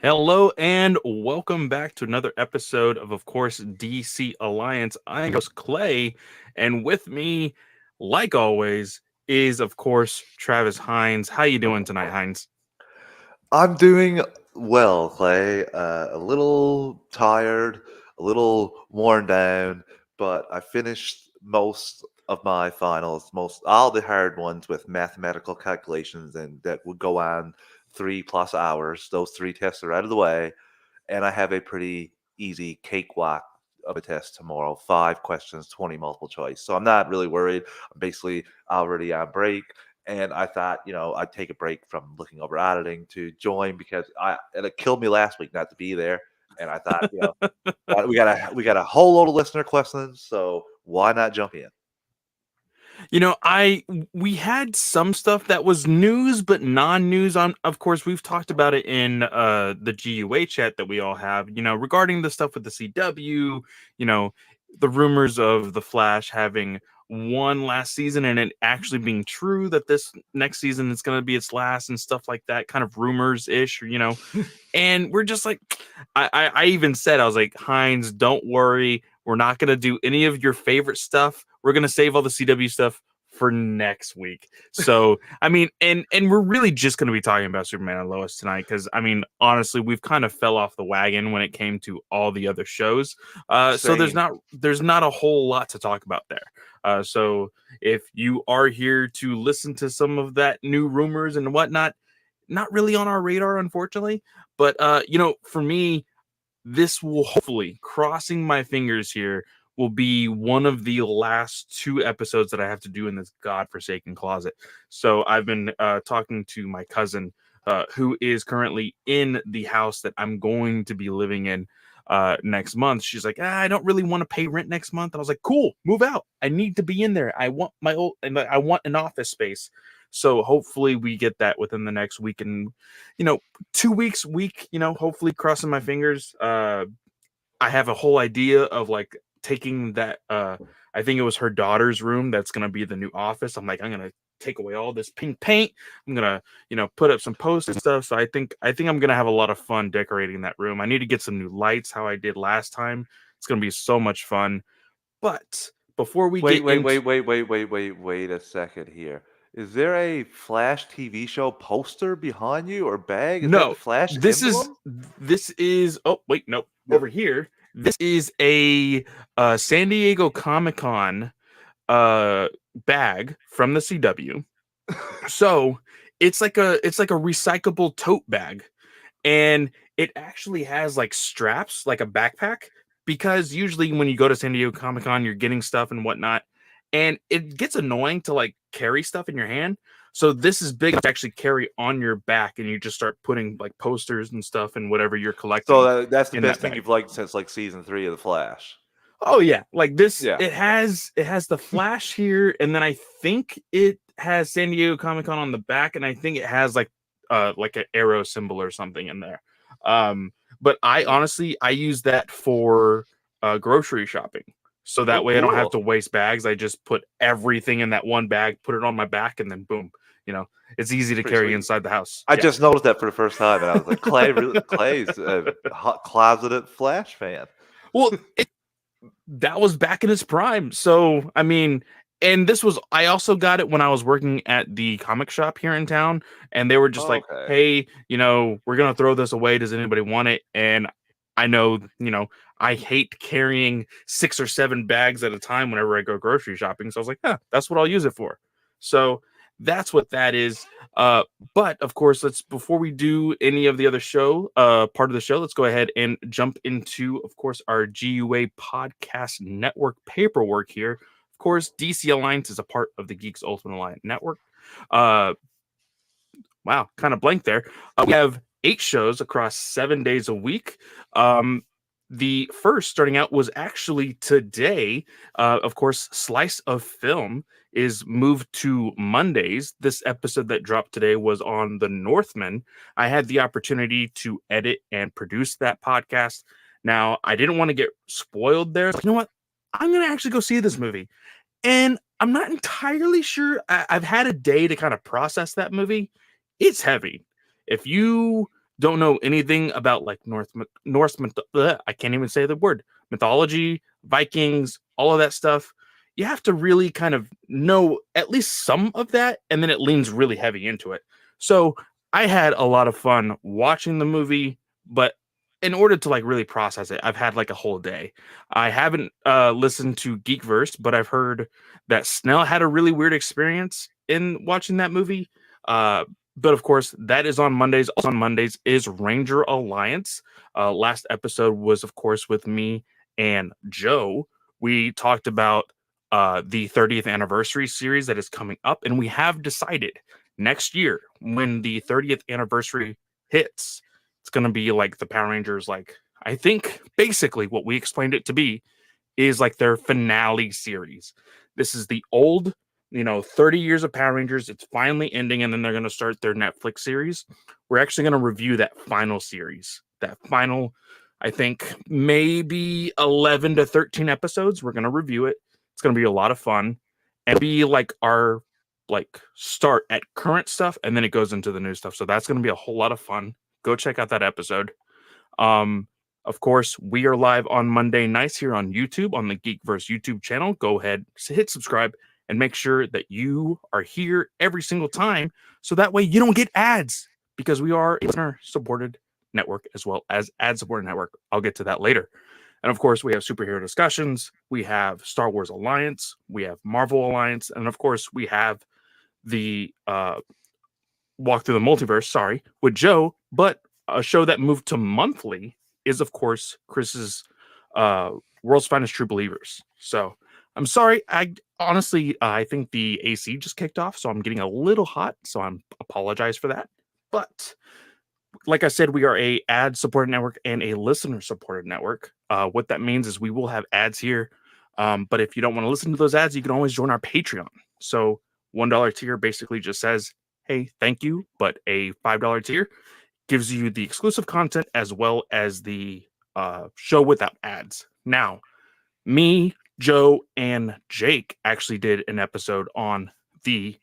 Hello and welcome back to another episode of course, DC Alliance. I'm your host Clay, and with me, like always, is of course Travis Hines. How you doing tonight, Hines? I'm doing well, Clay. A little tired, a little worn down, but I finished most of my finals, most all the hard ones with mathematical calculations, and that would go on 3+ hours. Those three tests are out of the way, and I have a pretty easy cakewalk of a test tomorrow. 5 questions, 20 multiple choice. So I'm not really worried. I'm basically already on break. And I thought, I'd take a break from looking over auditing to join because it killed me last week not to be there. And I thought, we got a whole load of listener questions, so why not jump in? We had some stuff that was news but non-news. On Of course, we've talked about it in the GUA chat that we all have, regarding the stuff with the CW, you know, the rumors of the Flash having one last season and it actually being true that this next season is going to be its last and stuff like that, kind of rumors ish, and we're just like, I even said, I was like, Hines, don't worry. We're not going to do any of your favorite stuff. We're going to save all the CW stuff for next week. So, I mean, and we're really just going to be talking about Superman and Lois tonight because, I mean, honestly, we've kind of fell off the wagon when it came to all the other shows. So Same. there's not a whole lot to talk about there. So if you are here to listen to some of that new rumors and whatnot, not really on our radar, unfortunately. But for me, this will hopefully, crossing my fingers here, will be one of the last two episodes that I have to do in this godforsaken closet. So I've been talking to my cousin, who is currently in the house that I'm going to be living in next month. She's like, I don't really want to pay rent next month. And I was like, cool, move out. I need to be in there. I want I want an office space. So hopefully we get that within the next week and 2 weeks, hopefully crossing my fingers. I have a whole idea of like taking that I think it was her daughter's room that's gonna be the new office. I'm gonna take away all this pink paint. I'm gonna, put up some posts and stuff. So I think I'm gonna have a lot of fun decorating that room. I need to get some new lights how I did last time. It's gonna be so much fun. But before we Wait, get wait, into wait, wait, wait, wait, wait, wait a second here. Is there a Flash TV show poster behind you or bag? Is that the No, Flash this is emblem? this is oh wait, nope. Over here, this is a San Diego Comic-Con uh bag from the CW. So it's like a recyclable tote bag, and it actually has like straps like a backpack, because usually when you go to San Diego Comic-Con you're getting stuff and whatnot, and it gets annoying to like carry stuff in your hand. So this is big to actually carry on your back, and you just start putting like posters and stuff and whatever you're So collecting that's the in that best thing bag. you've liked since like season 3 of the Flash. Oh yeah, like this, Yeah. it has the Flash here, and then I think it has San Diego Comic Con on the back, and I think it has like an arrow symbol or something in there. But I honestly I use that for grocery shopping, so Oh, that way I don't have cool. to waste bags. I just put everything in that one bag, put it on my back, and then boom, you know, it's easy It's to pretty carry sweet. inside the house. I Yeah. just noticed that for the first time, and I was like, Clay's a closeted Flash fan. Well, that was back in its prime. So, I mean, and this was, I also got it when I was working at the comic shop here in town, and they were just like, Okay. hey, we're going to throw this away. Does anybody want it? And I know, I hate carrying 6 or 7 bags at a time whenever I go grocery shopping. So I was like, that's what I'll use it for. So that's what that is. But of course, before we do any of the other part of the show, let's go ahead and jump into, of course, our GUA podcast network paperwork here. Of course, DC Alliance is a part of the Geeks Ultimate Alliance network. Uh, wow, kind of blank there. We have 8 shows across 7 days a week. The first starting out was actually today. Of course, Slice of Film is moved to Mondays. This episode that dropped today was on The Northman. I had the opportunity to edit and produce that podcast. Now, I didn't want to get spoiled there. You know what? I'm going to actually go see this movie. And I'm not entirely sure. I've had a day to kind of process that movie. It's heavy. If you don't know anything about like I can't even say the word, mythology, Vikings, all of that stuff, you have to really kind of know at least some of that, and then it leans really heavy into it. So I had a lot of fun watching the movie, but in order to like really process it, I've had like a whole day. I haven't listened to Geekverse, but I've heard that Snell had a really weird experience in watching that movie. Uh, but of course, that is on Mondays. Also on Mondays is Ranger Alliance. Last episode was, of course, with me and Joe. We talked about the 30th anniversary series that is coming up, and we have decided next year when the 30th anniversary hits, it's going to be like the Power Rangers. Like I think basically what we explained it to be is like their finale series. This is the old, 30 years of Power Rangers. It's finally ending, and then they're going to start their Netflix series. We're actually going to review that final series, that final, I think, maybe 11 to 13 episodes. We're going to review it. It's going to be a lot of fun and be like our like start at current stuff, and then it goes into the new stuff. So that's going to be a whole lot of fun. Go check out that episode. Um, of course, we are live on Monday nights here on YouTube on the Geekverse YouTube channel. Go ahead, hit subscribe, and make sure that you are here every single time, so that way you don't get ads, because we are a listener-supported network as well as ad-supported network. I'll get to that later. And of course, we have superhero discussions, we have Star Wars Alliance, we have Marvel Alliance, and of course, we have the Walk Through the Multiverse, sorry, with Joe. But a show that moved to monthly is, of course, Chris's World's Finest True Believers. So I'm sorry. I honestly, I think the AC just kicked off, so I'm getting a little hot. So I'm apologize for that. But like I said, we are a ad-supported network and a listener-supported network. What that means is we will have ads here. But if you don't want to listen to those ads, you can always join our Patreon. So $1 tier basically just says, hey, thank you. But a $5 tier gives you the exclusive content as well as the show without ads. Now, me, Joe, and Jake actually did an episode on the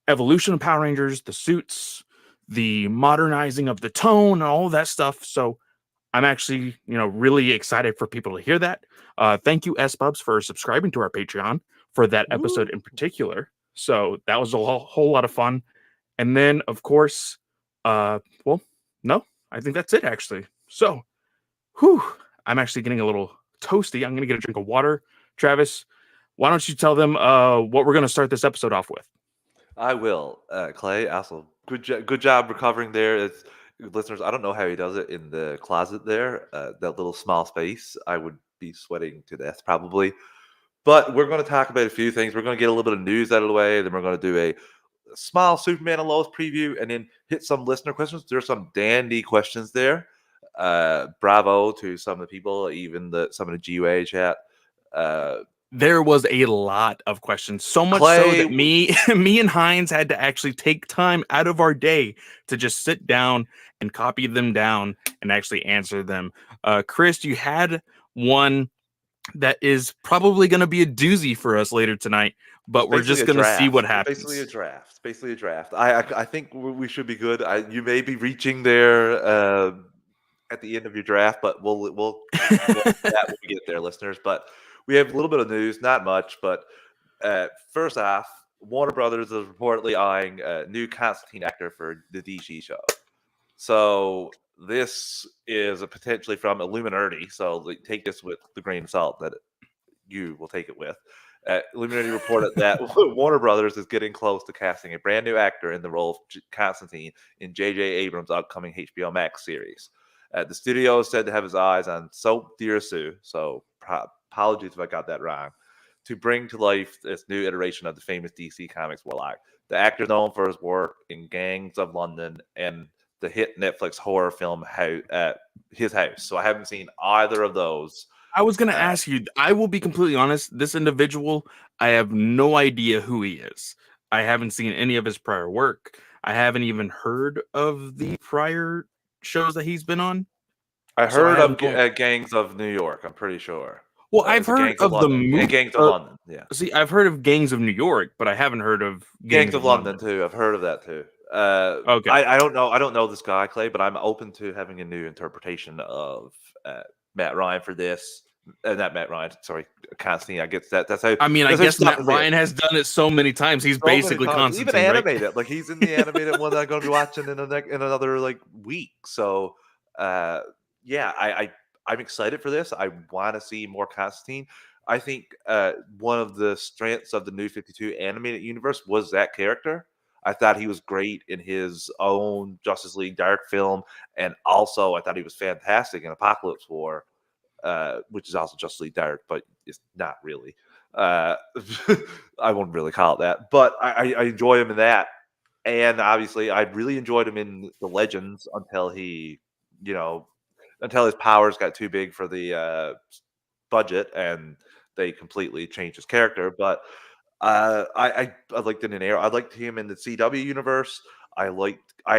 evolution of Power Rangers, the suits, the modernizing of the tone, and all that stuff. So I'm actually, really excited for people to hear that. Thank you, S-Bubs, for subscribing to our Patreon for that episode in particular. So that was a whole lot of fun. And then, of course, no, I think that's it, actually. So, I'm actually getting a little toasty. I'm going to get a drink of water. Travis, why don't you tell them what we're going to start this episode off with? I will, Clay. Also, good job recovering there. It's, listeners, I don't know how he does it in the closet there, that little small space. I would be sweating to death probably. But we're going to talk about a few things. We're going to get a little bit of news out of the way. Then we're going to do a small Superman and Lois preview, and then hit some listener questions. There's some dandy questions there. Bravo to some of the people, even some of the GUA chat. There was a lot of questions, so much Clay, so that me and Hines had to actually take time out of our day to just sit down and copy them down and actually answer them. Chris, you had one that is probably going to be a doozy for us later tonight, but we're just going to see what happens. Basically a draft. I think we should be good. You may be reaching there at the end of your draft, but we'll that when we get there, listeners. But we have a little bit of news, not much, but first off, Warner Brothers is reportedly eyeing a new Constantine actor for the DC show. So this is a potentially from Illuminati. So take this with the grain of salt that you will take it with. Illuminati reported that Warner Brothers is getting close to casting a brand new actor in the role of Constantine in J.J. Abrams' upcoming HBO Max series. The studio is said to have his eyes on Soap Dirasu, so apologies if I got that wrong, to bring to life this new iteration of the famous DC Comics Warlock. The actor is known for his work in Gangs of London and the hit Netflix horror film His House. So I haven't seen either of those. I was going to ask you, I will be completely honest, this individual, I have no idea who he is. I haven't seen any of his prior work. I haven't even heard of the prior shows that he's been on. I heard of Gangs of New York, I'm pretty sure. Well, I've heard of the movie Gangs of London. Yeah. See, I've heard of Gangs of New York, but I haven't heard of Gangs of London too. I've heard of that too. Okay. I don't know. I don't know this guy Clay, but I'm open to having a new interpretation of Matt Ryan for this. Not Matt Ryan. Sorry, Constantine. I get that. I mean, I That's how guess stuff Matt is it. Ryan has done it so many times. He's So many basically times, even Constantine, right? animated. Like he's in the animated one that I'm going to be watching in another like week. So, uh, yeah, I'm excited for this. I want to see more Constantine. I think one of the strengths of the New 52 animated universe was that character. I thought he was great in his own Justice League Dark film, and also I thought he was fantastic in Apocalypse War, which is also Justice League Dark, but it's not really. Uh, I won't really call it that, but I enjoy him in that, and obviously I really enjoyed him in the Legends until you know, until his powers got too big for the budget and they completely changed his character. But I liked it in Arrow. I liked him in the CW universe. I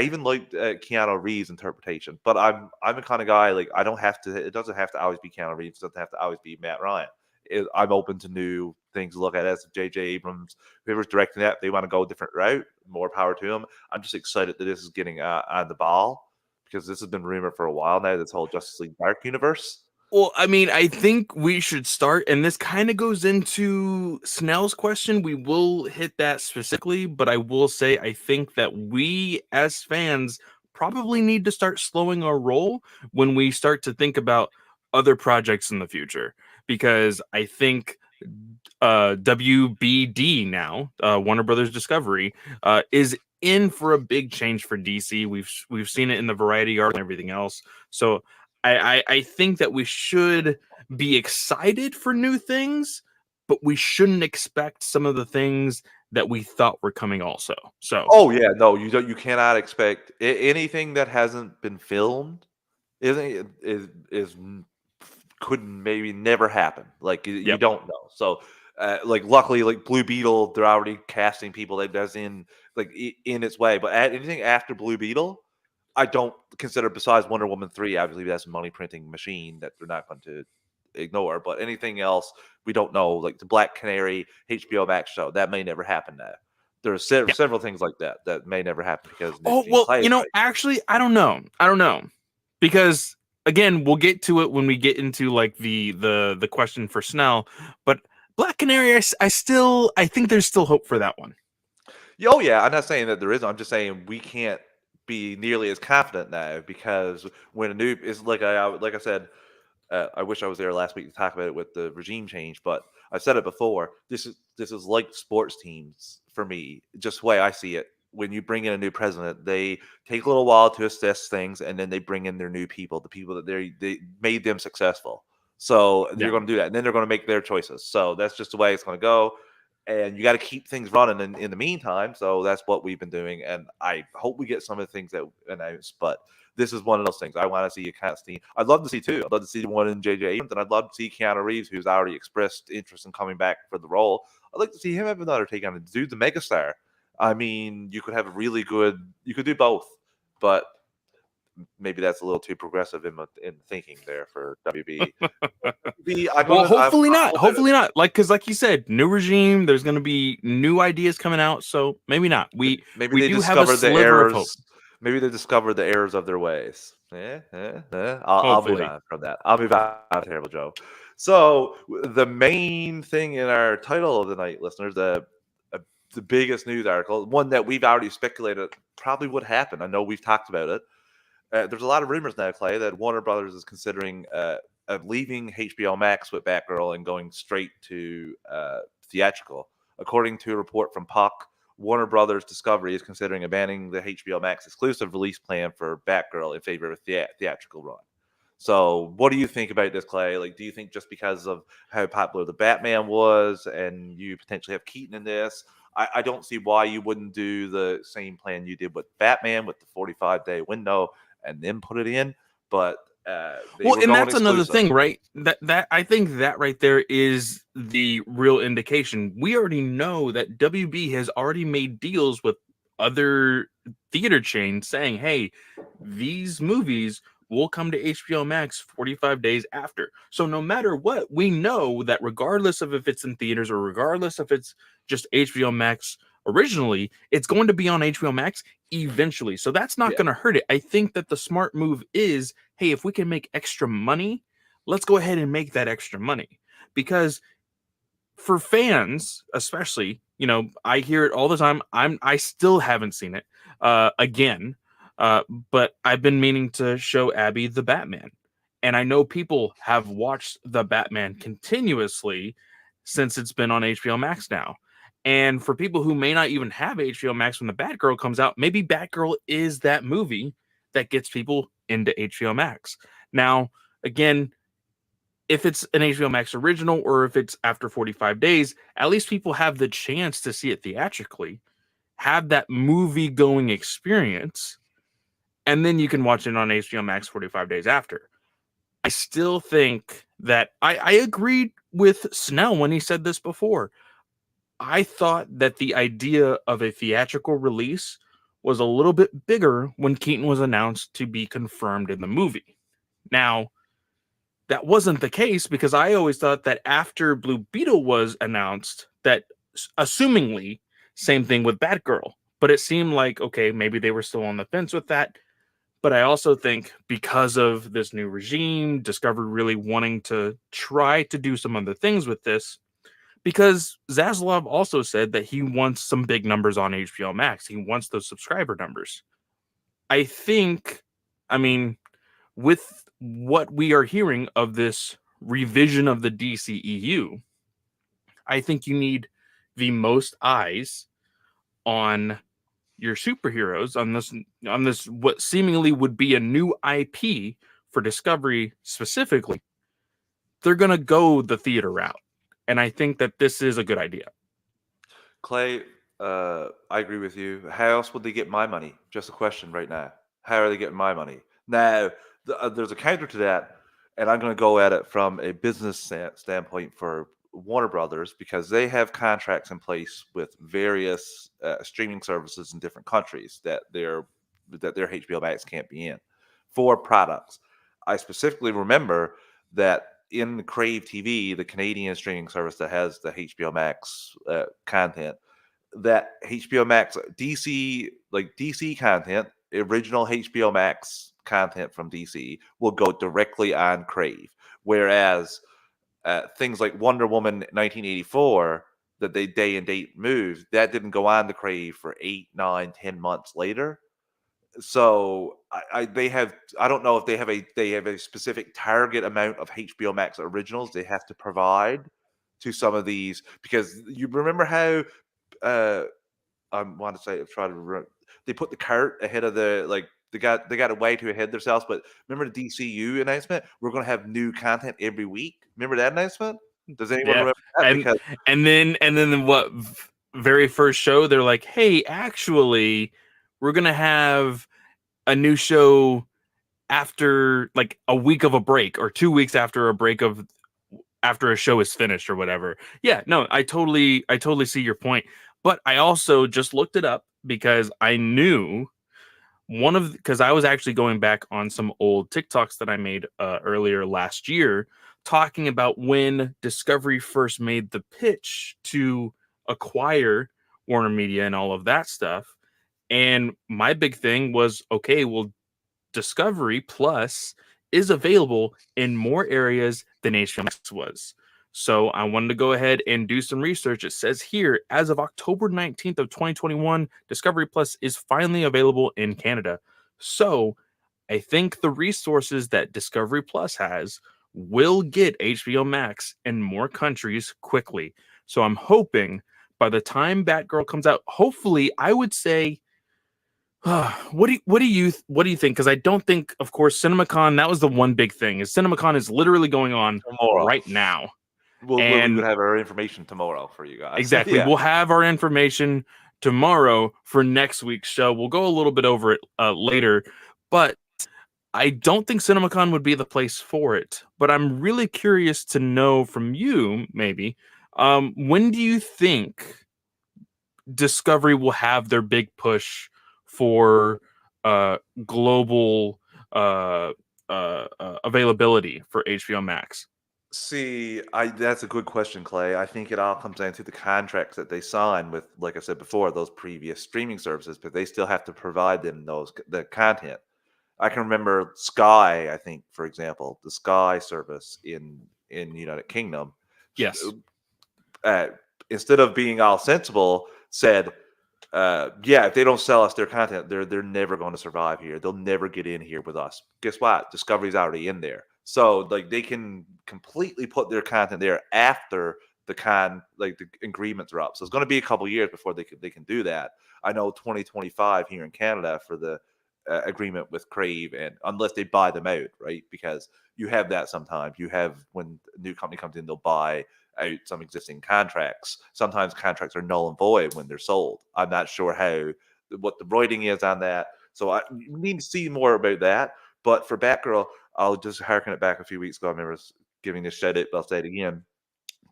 even liked Keanu Reeves' interpretation. But I'm the kind of guy like I don't have to. It doesn't have to always be Keanu Reeves. It doesn't have to always be Matt Ryan. I'm open to new things to look at. As J.J. Abrams, whoever's directing that, they want to go a different route. More power to them. I'm just excited that this is getting on the ball because this has been rumored for a while now. This whole Justice League Dark universe. Well, I mean, I think we should start, and this kind of goes into Snell's question. We will hit that specifically, but I will say I think that we as fans probably need to start slowing our roll when we start to think about other projects in the future, because I think WBD now, Warner Brothers Discovery, is in for a big change for DC. We've seen it in the Variety arc and everything else. So I think that we should be excited for new things, but we shouldn't expect some of the things that we thought were coming also. So Oh yeah, no, you don't. You cannot expect anything that hasn't been filmed. Isn't is could maybe never happen. Like you yep. don't know. So like luckily, like Blue Beetle, they're already casting people that's in like in its way. But anything after Blue Beetle, I don't consider. Besides Wonder Woman 3, obviously that's a money printing machine that they're not going to ignore. But anything else, we don't know. Like the Black Canary HBO Max show, that may never happen now. There are Yeah. several things like that that may never happen because Nick Oh Gene well, Clay is right. actually, I don't know. I don't know, because again, we'll get to it when we get into like the question for Snell. But Black Canary, I think there's still hope for that one. Oh yeah, I'm not saying that there isn't. I'm just saying we can't be nearly as confident now because when a new is like I said, I wish I was there last week to talk about it with the regime change, but I've said it before. This is like sports teams for me. Just the way I see it. When you bring in a new president, they take a little while to assess things, and then they bring in their new people, the people that they made them successful. So they're Yeah. going to do that, and then they're going to make their choices. So that's just the way it's going to go. And you got to keep things running in the meantime. So that's what we've been doing, and I hope we get some of the things that announced. But this is one of those things. I want to see a Constantine. I'd love to see two. I'd love to see the one in J.J. Abrams, and I'd love to see Keanu Reeves, who's already expressed interest in coming back for the role. I'd like to see him have another take on it. Dude, the megastar. I mean, you could have a really good. You could do both, but maybe that's a little too progressive in thinking there for WB. Well, hopefully I'm not. hoping Hopefully not. Because like you said, new regime. There's going to be new ideas coming out. So maybe not. maybe We they do have a discovered the sliver of hope. errors. Maybe they discovered the errors of their ways. I'll move Hopefully. on from that. I'll move on. Terrible Joe. So the main thing in our title of the night, listeners, the biggest news article, one that we've already speculated probably would happen. I know we've talked about it. There's a lot of rumors now, Clay, that Warner Brothers is considering leaving HBO Max with Batgirl and going straight to theatrical. According to a report from Puck, Warner Brothers Discovery is considering abandoning the HBO Max exclusive release plan for Batgirl in favor of a theatrical run. So, what do you think about this, Clay? Like, do you think just because of how popular the Batman was, and you potentially have Keaton in this, I don't see why you wouldn't do the same plan you did with Batman with the 45-day window and then put it in? But they Well, were and going that's another exclusive. thing, right? That I think that right there is the real indication. We already know that WB has already made deals with other theater chains saying, "Hey, these movies will come to HBO Max 45 days after." So no matter what, we know that regardless of if it's in theaters or regardless if it's just HBO Max originally, it's going to be on HBO Max eventually. So that's not Yeah. going to hurt it. I think that the smart move is, hey, if we can make extra money, let's go ahead and make that extra money. Because for fans, especially, I hear it all the time. I still haven't seen it again, but I've been meaning to show Abby the Batman, and I know people have watched the Batman continuously since it's been on HBO Max now. And for people who may not even have HBO Max when the Batgirl comes out, maybe Batgirl is that movie that gets people into HBO Max. Now, again, if it's an HBO Max original or if it's after 45 days, at least people have the chance to see it theatrically, have that movie going experience, and then you can watch it on HBO Max 45 days after. I still think that I agreed with Snell when he said this before. I thought that the idea of a theatrical release was a little bit bigger when Keaton was announced to be confirmed in the movie. Now, that wasn't the case because I always thought that after Blue Beetle was announced, that assumingly, same thing with Batgirl. But it seemed like, okay, maybe they were still on the fence with that. But I also think because of this new regime, Discovery really wanting to try to do some other things with this, because Zaslav also said that he wants some big numbers on HBO Max. He wants those subscriber numbers. I think, I mean, with what we are hearing of this revision of the DCEU, I think you need the most eyes on your superheroes on this what seemingly would be a new IP for Discovery specifically. They're going to go the theater route. And I think that this is a good idea. Clay, I agree with you. How else would they get my money? Just a question right now. How are they getting my money? Now, there's a counter to that, and I'm going to go at it from a business standpoint for Warner Brothers because they have contracts in place with various streaming services in different countries that their HBO Max can't be in for products. I specifically remember that in Crave TV, the Canadian streaming service that has the HBO Max content, that HBO Max DC content, original HBO Max content from DC will go directly on Crave, whereas things like Wonder Woman 1984 that they day and date moved that didn't go on the Crave for 8, 9, 10 months later. So they have, I don't know if they have a specific target amount of HBO Max originals they have to provide to some of these, because you remember how I want to say try to they put the cart ahead of the they got it way too ahead themselves. But remember the DCU announcement? We're going to have new content every week. Remember that announcement? Does anyone Yeah. remember that? And Because then what very first show they're like, "Hey, actually, we're going to have a new show after like a week of a break or 2 weeks after a break of after a show is finished or whatever." Yeah, no, I totally see your point. But I also just looked it up because I knew because I was actually going back on some old TikToks that I made earlier last year talking about when Discovery first made the pitch to acquire Warner Media and all of that stuff. And my big thing was, okay, well, Discovery Plus is available in more areas than HBO Max was. So I wanted to go ahead and do some research. It says here, as of October 19th of 2021, Discovery Plus is finally available in Canada. So I think the resources that Discovery Plus has will get HBO Max in more countries quickly. So I'm hoping by the time Batgirl comes out, hopefully, I would say, what do you think? Because I don't think, of course, CinemaCon. That was the one big thing. Is CinemaCon is literally going on tomorrow, right now, we and would have our information tomorrow for you guys. exactly, Yeah. we'll have our information tomorrow for next week's show. We'll go a little bit over it later, but I don't think CinemaCon would be the place for it. But I'm really curious to know from you, maybe, when do you think Discovery will have their big push for global availability for HBO Max? See, that's a good question, Clay. I think it all comes down to the contracts that they sign with, like I said before, those previous streaming services, but they still have to provide them the content. I can remember Sky, I think, for example, the Sky service in United Kingdom, Yes. uh, instead of being all sensible, said, yeah, if they don't sell us their content, they're never going to survive here. They'll never get in here with us. Guess what? Discovery's already in there, so like they can completely put their content there after the agreements are up. So it's going to be a couple years before they can do that. I know 2025 here in Canada for the agreement with Crave, and unless they buy them out, right? Because you have that sometimes. You have when a new company comes in, they'll buy out some existing contracts. Sometimes contracts are null and void when they're sold. I'm not sure what the writing is on that. So I need to see more about that. But for Batgirl, I'll just harken it back a few weeks ago. I remember giving this shout out, but I'll say it again.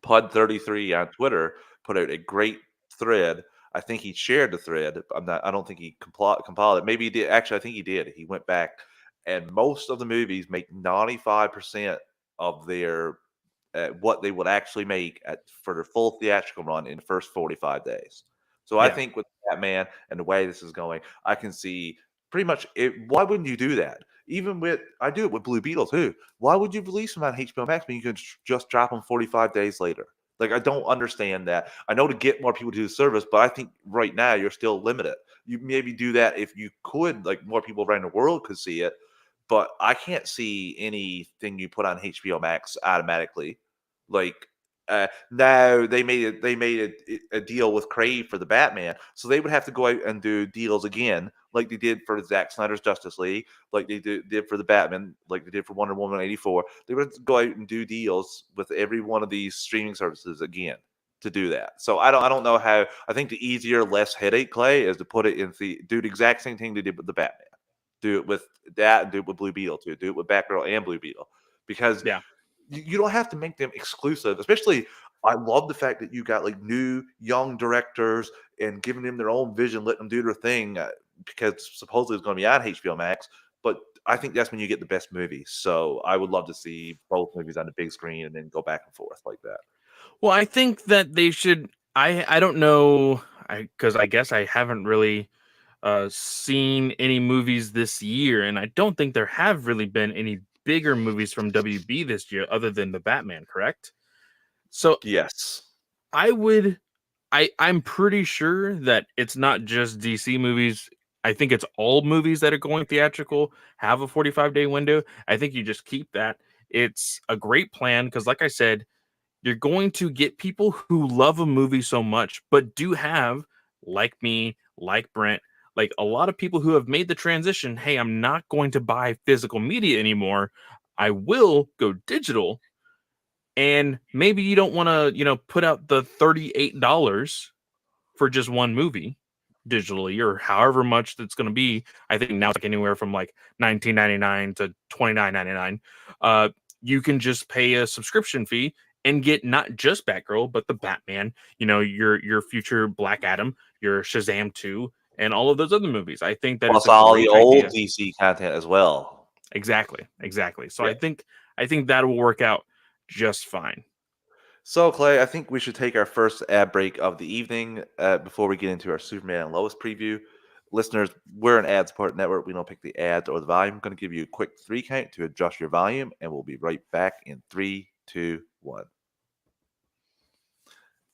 Pod33 on Twitter put out a great thread. I think he shared the thread. I don't think he compiled it. Maybe he did. Actually, I think he did. He went back, and most of the movies make 95% of their what they would actually make for their full theatrical run in the first 45 days. So I Yeah. think with Batman and the way this is going, I can see pretty much it. Why wouldn't you do that? Even with I do it with Blue Beetle too. Why would you release them on HBO Max when you can just drop them 45 days later? Like I don't understand that. I know to get more people to the service, but I think right now you're still limited. You maybe do that if you could, like more people around the world could see it, but I can't see anything you put on HBO Max automatically. Like now they made a deal with Crave for the Batman, so they would have to go out and do deals again, like they did for Zack Snyder's Justice League, like they did for the Batman, like they did for Wonder Woman 84. They would have to go out and do deals with every one of these streaming services again to do that. So I don't know how. I think the easier, less headache, Clay, is to put it in do the exact same thing they did with the Batman. Do it with that, and do it with Blue Beetle too. Do it with Batgirl and Blue Beetle, because Yeah. you don't have to make them exclusive. Especially, I love the fact that you got like new young directors and giving them their own vision, letting them do their thing, because supposedly it's going to be on HBO Max. But I think that's when you get the best movies. So I would love to see both movies on the big screen and then go back and forth like that. Well, I think that they should. I don't know. Because I guess I haven't really seen any movies this year, and I don't think there have really been any bigger movies from WB this year other than the Batman. Correct? So Yes. I would. I'm pretty sure that it's not just DC movies. I think it's all movies that are going theatrical have a 45-day window. I think you just keep that. It's a great plan because, like I said, you're going to get people who love a movie so much, but do have, like me, like Brent, like a lot of people who have made the transition. Hey, I'm not going to buy physical media anymore. I will go digital. And maybe you don't want to, put out the $38 for just one movie digitally or however much that's going to be. I think now it's like anywhere from like 19.99 to 29.99. You can just pay a subscription fee and get not just Batgirl but the Batman, your future Black Adam, your Shazam 2, and all of those other movies. I think that it's Plus a all the great old idea. DC content as well. Exactly. So Yeah. I think that will work out just fine. So, Clay, I think we should take our first ad break of the evening before we get into our Superman and Lois preview. Listeners, we're an ad support network. We don't pick the ads or the volume. I'm going to give you a quick 3 count to adjust your volume, and we'll be right back in 3, 2, 1.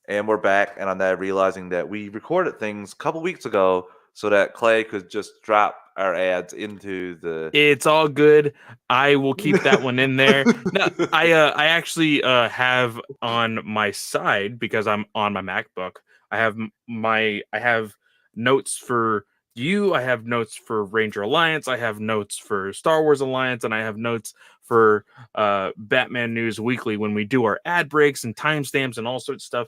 And we're back, and I'm now realizing that we recorded things a couple weeks ago so that Clay could just drop our ads into the. It's all good. I will keep that one in there. Now, I actually have on my side because I'm on my MacBook. I have notes for you. I have notes for Ranger Alliance. I have notes for Star Wars Alliance, and I have notes for Batman News Weekly when we do our ad breaks and timestamps and all sorts of stuff.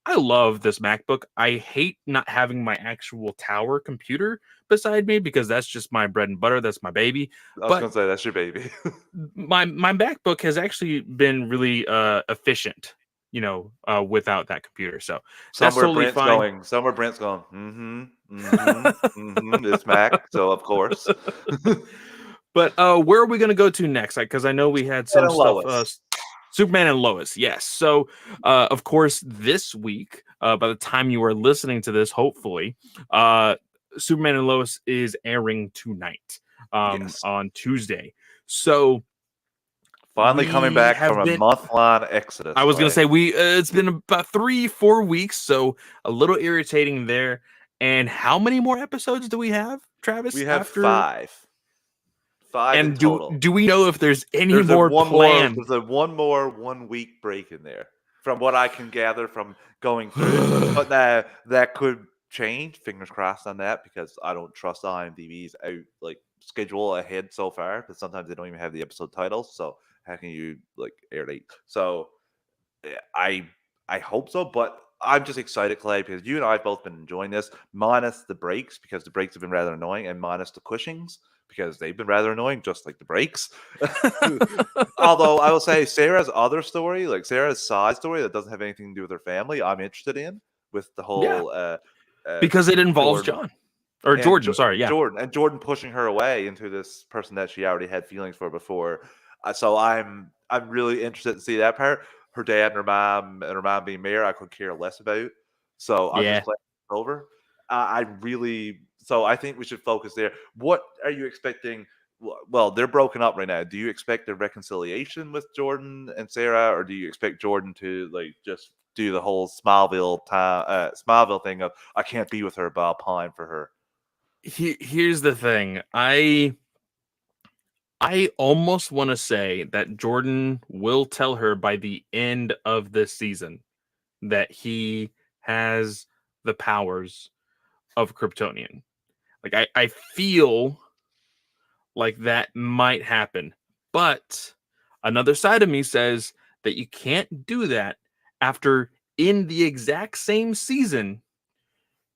I love this MacBook. I hate not having my actual tower computer beside me because that's just my bread and butter. That's my baby. I was But going to say, that's your baby. my MacBook has actually been really efficient, without that computer. So that's Somewhere totally Brent's fine. going. Somewhere Brent's going. It's Mac, so of course. But where are we going to go to next? Because I know we had Superman some and stuff Lois. Superman and Lois, yes. So, of course, this week, by the time you are listening to this, hopefully, Superman and Lois is airing tonight, Yes. on Tuesday. So Finally coming we back have from a been. month-long I exodus, was gonna Clay. say it's been about 3-4 weeks, so a little irritating there. And how many more episodes do we have, Travis? We have After 5. 5 in and do total. do we know if there's any more planned? There's a one more 1 week break in there, from what I can gather from going through it. But that could change. Fingers crossed on that, because I don't trust IMDb's schedule ahead so far, because sometimes they don't even have the episode titles. So how can you air date? So I I hope so, but I'm just excited, Clay, because you and I have both been enjoying this, minus the breaks, because the breaks have been rather annoying, and minus the Cushings, because they've been rather annoying, just like the breaks. Although I will say Sarah's other story, like Sarah's side story that doesn't have anything to do with her family, I'm interested in, with the Yeah, whole because it involves Jordan John or and Jordan. Sorry, yeah, Jordan pushing her away into this person that she already had feelings for before. So I'm really interested to see that part. Her dad and her mom being mayor, I could care less about. So I'm just yeah. glad it's over. So I think we should focus there. What are you expecting? Well, they're broken up right now. Do you expect a reconciliation with Jordan and Sarah, or do you expect Jordan to just do the whole Smallville thing of I can't be with her, but I'll pine for her? Here's the thing. I almost want to say that Jordan will tell her by the end of this season that he has the powers of Kryptonian. Like I feel like that might happen. But another side of me says that you can't do that after in the exact same season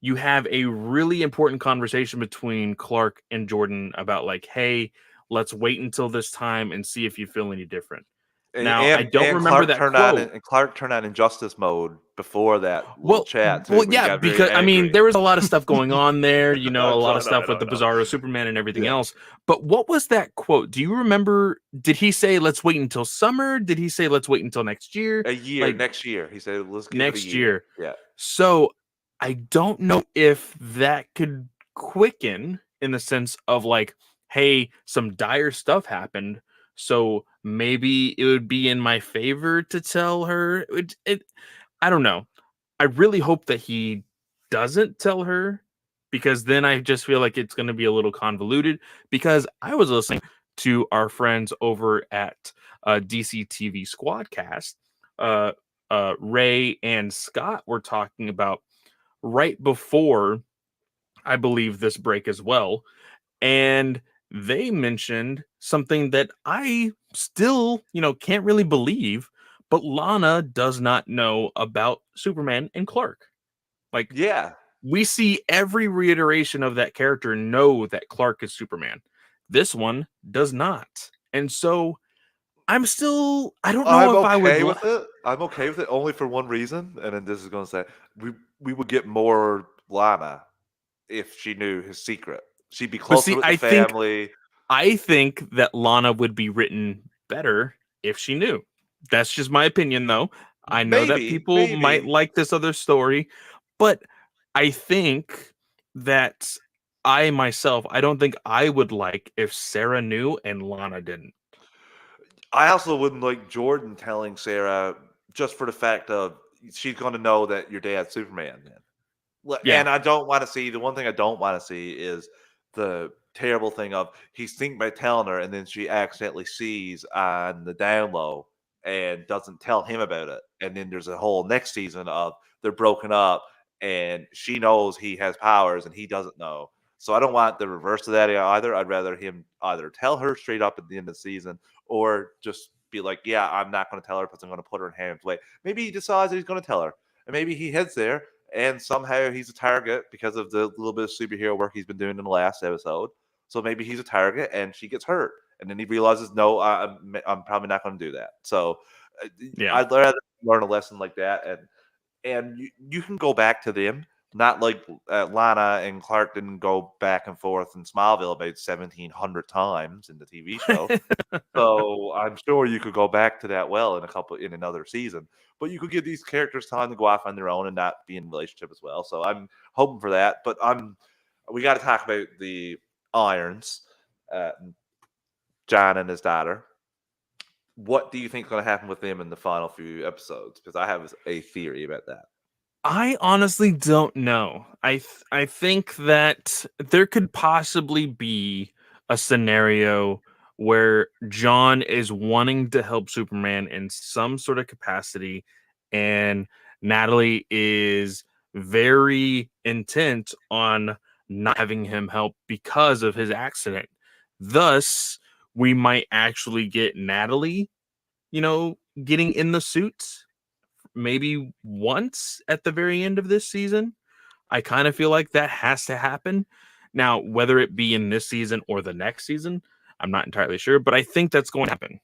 you have a really important conversation between Clark and Jordan about like, hey, let's wait until this time and see if you feel any different. Now, I don't remember that quote. Clark turned on injustice mode before that little Well, chat too, well, when he yeah, got very because I mean, angry. there was a lot of stuff going on there, you know, a lot of I stuff with know, I the know. Bizarro Superman and everything Yeah, else. But what was that quote? Do you remember? Did he say, let's wait until summer? Did he say, let's wait until next year? a year Like next year. He said, "Let's give it a next year." year. Yeah, So I don't know if that could quicken in the sense of like, hey, some dire stuff happened. So maybe it would be in my favor to tell her. I don't know. I really hope that he doesn't tell her because then I just feel like it's going to be a little convoluted. Because I was listening to our friends over at DC TV Squadcast. Uh, Ray and Scott were talking about right before, I believe, this break as well. And they mentioned something that I still, can't really believe, but Lana does not know about Superman and Clark. Like, yeah. we see every reiteration of that character know that Clark is Superman. This one does not. And so I don't know I'm if I would. okay with it. I'm okay with it only for one reason, and then this is going to say we would get more Lana if she knew his secret. She'd be But closer see, with the family. I think that Lana would be written better if she knew. That's just my opinion, though. I know that people might Maybe. like this other story, but I think that I myself, I don't think I would like if Sarah knew and Lana didn't. I also wouldn't like Jordan telling Sarah, just for the fact of she's going to know that your dad's Superman. Then. Yeah, And I don't want to see, the one thing I don't want to see is the terrible thing of he's thinking by telling her, and then she accidentally sees on the down low and doesn't tell him about it. And then there's a whole next season of they're broken up and she knows he has powers and he doesn't know. So I don't want the reverse of that either. I'd rather him either tell her straight up at the end of the season, or just be like, yeah, I'm not going to tell her because I'm going to put her in harm's way. Maybe he decides that he's going to tell her, and maybe he heads there and somehow he's a target because of the little bit of superhero work he's been doing in the last episode. So maybe he's a target and she gets hurt, and then he realizes, no, I'm probably not going to do that. So yeah. I'd rather learn a lesson like that, and you can go back to them Not like Lana and Clark didn't go back and forth in Smallville about 1,700 times in the TV show. So I'm sure you could go back to that well in another season. But you could give these characters time to go off on their own and not be in a relationship as well. So I'm hoping for that. But we got to talk about the Irons, uh, John and his daughter. What do you think is going to happen with them in the final few episodes? Because I have a theory about that. I honestly don't know. I think that there could possibly be a scenario where John is wanting to help Superman in some sort of capacity, and Natalie is very intent on not having him help because of his accident. Thus, we might actually get Natalie, getting in the suit maybe once at the very end of this season. I kind of feel like that has to happen. Now, whether it be in this season or the next season, I'm not entirely sure, but I think that's going to happen.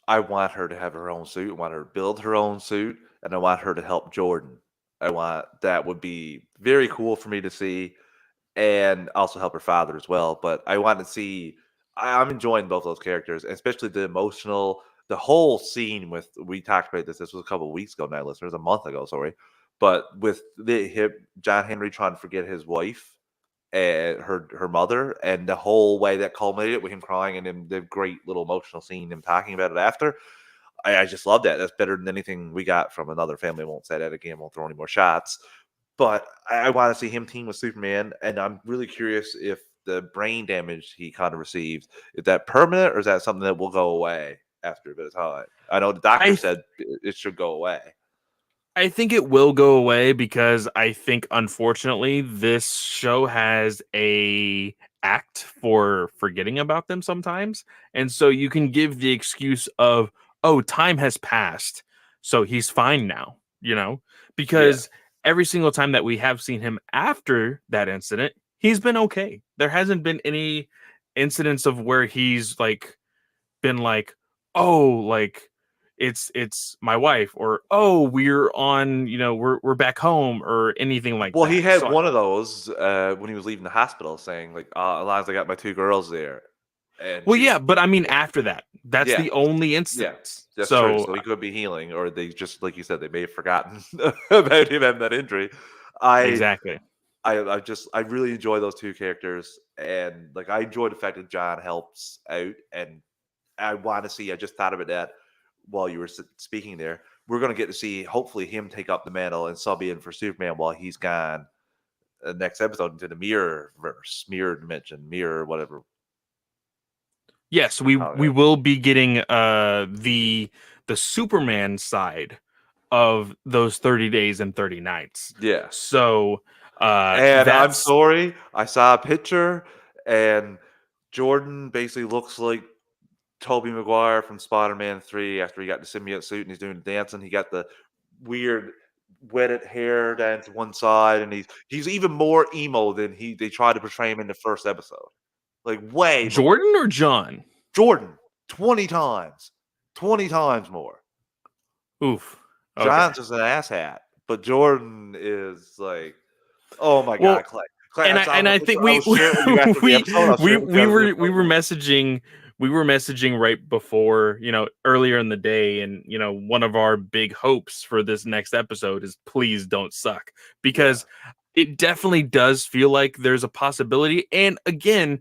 I want her to have her own suit. I want her to build her own suit, and I want her to help Jordan. That would be very cool for me to see, and also help her father as well. But I want to see. I'm enjoying both those characters, especially the whole scene with. We talked about this. This was a couple of weeks ago now, listeners, a month ago. Sorry, but with John Henry trying to forget his wife and her mother, and the whole way that culminated with him crying, and then the great little emotional scene, him talking about it after. I just love that. That's better than anything we got from another family. I won't say that again. Won't throw any more shots. But I want to see him team with Superman, and I'm really curious if the brain damage he kind of received, is that permanent or is that something that will go away after a bit of time? I know the doctor I said it should go away. I think it will go away because I think unfortunately this show has a act for forgetting about them sometimes. And so you can give the excuse of, oh, time has passed, so he's fine now, Yeah. because every single time that we have seen him after that incident, he's been okay. There hasn't been any incidents of where he's like been like, oh, like it's my wife, or oh, we're on, we're back home, or anything like Well, he that. had So, one of those when he was leaving the hospital, saying like, "As long as I got my two girls there," and well, she was, yeah, but I mean, after that, that's yeah, the only yeah, instance. that's true. So, So he could be healing, or they just, like you said, they may have forgotten about him having that injury. I exactly. I really enjoy those two characters, and like I enjoy the fact that John helps out, and I want to see. I just thought about that while you were speaking there. We're going to get to see hopefully him take up the mantle and sub in for Superman while he's gone. Next episode into the mirror verse, mirror dimension, mirror whatever. Yes, We call we it. will be getting the Superman side of those 30 days and 30 nights. Yeah. So, And I'm that's sorry, I saw a picture, and Jordan basically looks like Tobey Maguire from Spider-Man 3 after he got the symbiote suit and he's doing the dancing. He got the weird wetted hair down to one side, and he's even more emo than they tried to portray him in the first episode. Like way more. Jordan or John. Jordan, 20 times. 20 times more. Oof. Okay. John's just an asshat, but Jordan is like, oh my Well, god, Clay, and I I saw and the I picture. think I'll share it with you after the we episode. I'll share we it with you we after the were we episode. were messaging right before, earlier in the day, and one of our big hopes for this next episode is please don't suck, Yeah. because it definitely does feel like there's a possibility. And again,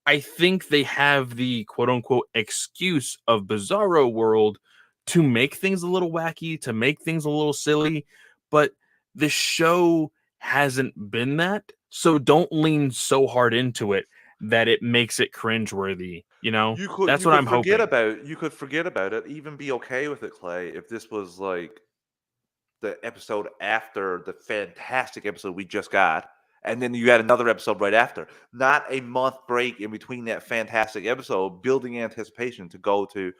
I think they have the quote unquote excuse of Bizarro World to make things a little wacky, to make things a little silly, but the show hasn't been that. So don't lean so hard into it that it makes it cringeworthy. That's You what could I'm forget hoping. about you could forget about it, even be okay with it, Clay, if this was like the episode after the fantastic episode we just got, and then you had another episode right after. Not a month break in between that fantastic episode, building anticipation to go to.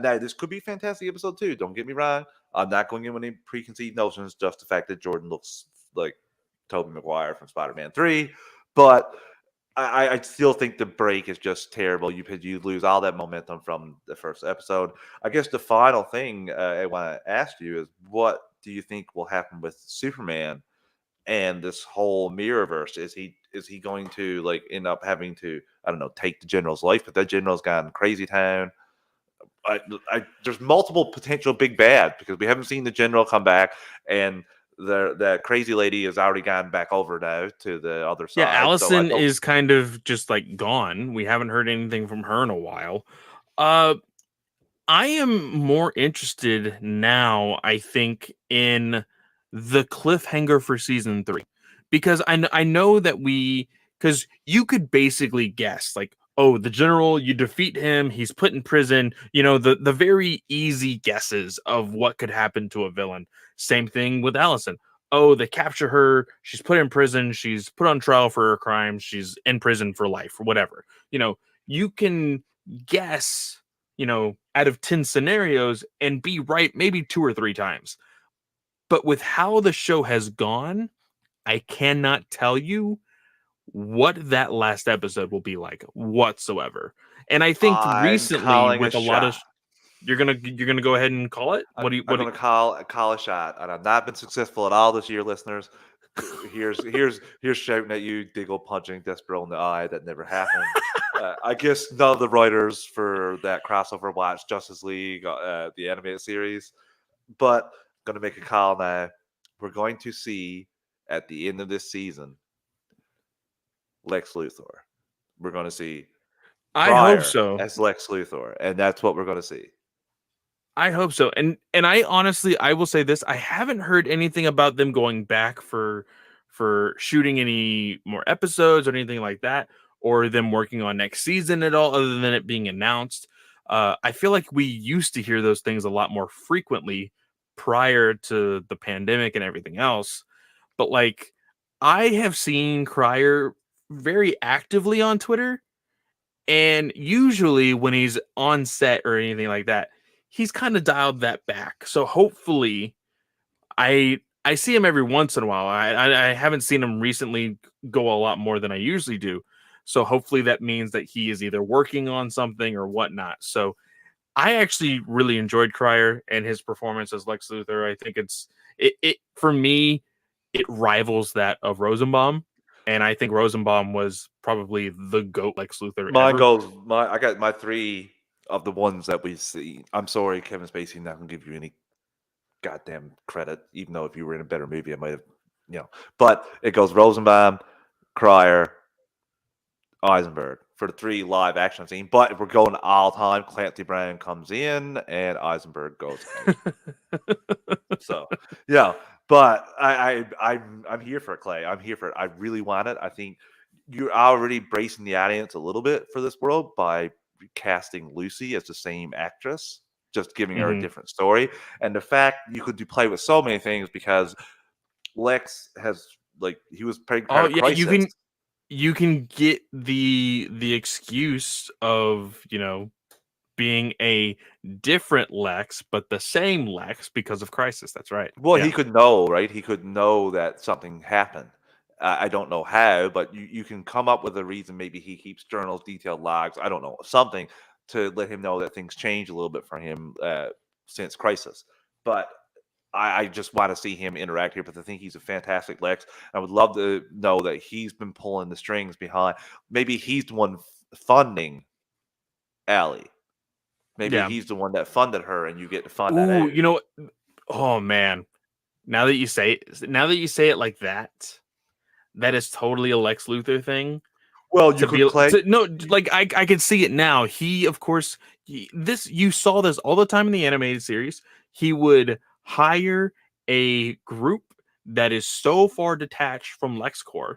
Now, this could be fantastic episode too. Don't get me wrong. I'm not going in with any preconceived notions. Just the fact that Jordan looks like Tobey Maguire from Spider-Man 3, but I still think the break is just terrible. You lose all that momentum from the first episode. I guess the final thing I want to ask you is, what do you think will happen with Superman and this whole Mirrorverse. Is he going to like end up having to, I don't know, take the general's life? But that general's gone crazy town. There's multiple potential big bad because we haven't seen the general come back, and the crazy lady has already gone back over now to the other Yeah, side. So I Allison don't. is kind of just like gone. We haven't heard anything from her in a while. Uh, I am more interested now, I think, in the cliffhanger for season 3 because I know that because you could basically guess like, oh, the general, you defeat him, he's put in prison, the very easy guesses of what could happen to a villain. Same thing with Allison. Oh, they capture her, she's put in prison, she's put on trial for her crimes, she's in prison for life or whatever. You can guess out of 10 scenarios and be right maybe 2 or 3 times. But with how the show has gone, I cannot tell you what that last episode will be like whatsoever. And I think I'm recently calling a with a lot of shot. you're gonna go ahead and call it? What do you I'm what do going to call a shot, and I've not been successful at all this year, listeners. Here's shouting at you, Diggle punching Despero in the eye. That never happened. I guess none of the writers for that crossover watched Justice League, the animated series. But I'm going to make a call now. We're going to see at the end of this season Lex Luthor. We're going to see I hope Pryor so. as Lex Luthor, and that's what we're going to see. I hope so. And I honestly I will say this, I haven't heard anything about them going back for shooting any more episodes or anything like that or them working on next season at all other than it being announced. I feel like we used to hear those things a lot more frequently prior to the pandemic and everything else. But like I have seen Crier very actively on Twitter, and usually when he's on set or anything like that, he's kind of dialed that back. So hopefully I see him every once in a while. I haven't seen him recently go a lot more than I usually do. So hopefully that means that he is either working on something or whatnot. So I actually really enjoyed Crier and his performance as Lex Luthor. I think it for me, it rivals that of Rosenbaum. And I think Rosenbaum was probably the GOAT Lex Luthor Mine ever. goes. I got my three of the ones that we see. I'm sorry, Kevin Spacey, not gonna give you any goddamn credit, even though if you were in a better movie, I might have, you know. But it goes Rosenbaum, Cryer, Eisenberg for the 3 live action scene. But if we're going all time, Clancy Brown comes in and Eisenberg goes out. So yeah, but I'm here for it, Clay. I'm here for it. I really want it. I think you're already bracing the audience a little bit for this world by casting Lucy as the same actress, just giving her a Mhm. different story. And the fact you could do play with so many things because Lex has like he was part Oh of yeah, Crisis. you can get the excuse of, being a different Lex, but the same Lex because of Crisis. That's right. Well, he Yeah. could know, right? He could know that something happened. I don't know how, but you can come up with a reason. Maybe he keeps journals, detailed logs. I don't know, something to let him know that things change a little bit for him since Crisis. But I just want to see him interact here. But I think he's a fantastic Lex. I would love to know that he's been pulling the strings behind. Maybe he's the one funding Allie. Maybe Yeah. he's the one that funded her, and you get to find that Ooh, out. oh man. Now that you say it like that, that is totally a Lex Luthor thing. Well, you To could be play. to no like I can see it now. He of course this you saw this all the time in the animated series. He would hire a group that is so far detached from LexCorp,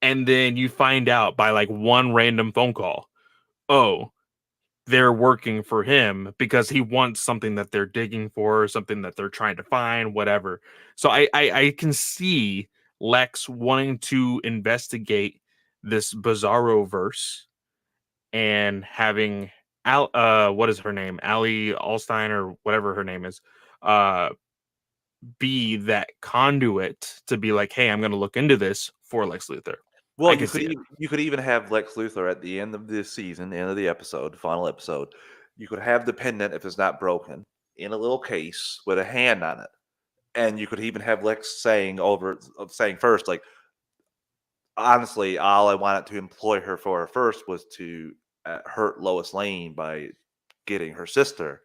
and then you find out by like one random phone call, oh, they're working for him because he wants something that they're digging for, something that they're trying to find, whatever. So I can see Lex wanting to investigate this bizarro verse and having what is her name? Ali Alstein or whatever her name is, uh be that conduit to be like, hey, I'm gonna look into this for Lex Luthor. Well, I can see it. you could even have Lex Luthor at the end of this season, end of the episode, final episode. You could have the pendant if it's not broken in a little case with a hand on it, And you could even have Lex saying first, like, honestly, all I wanted to employ her for first was to hurt Lois Lane by getting her sister.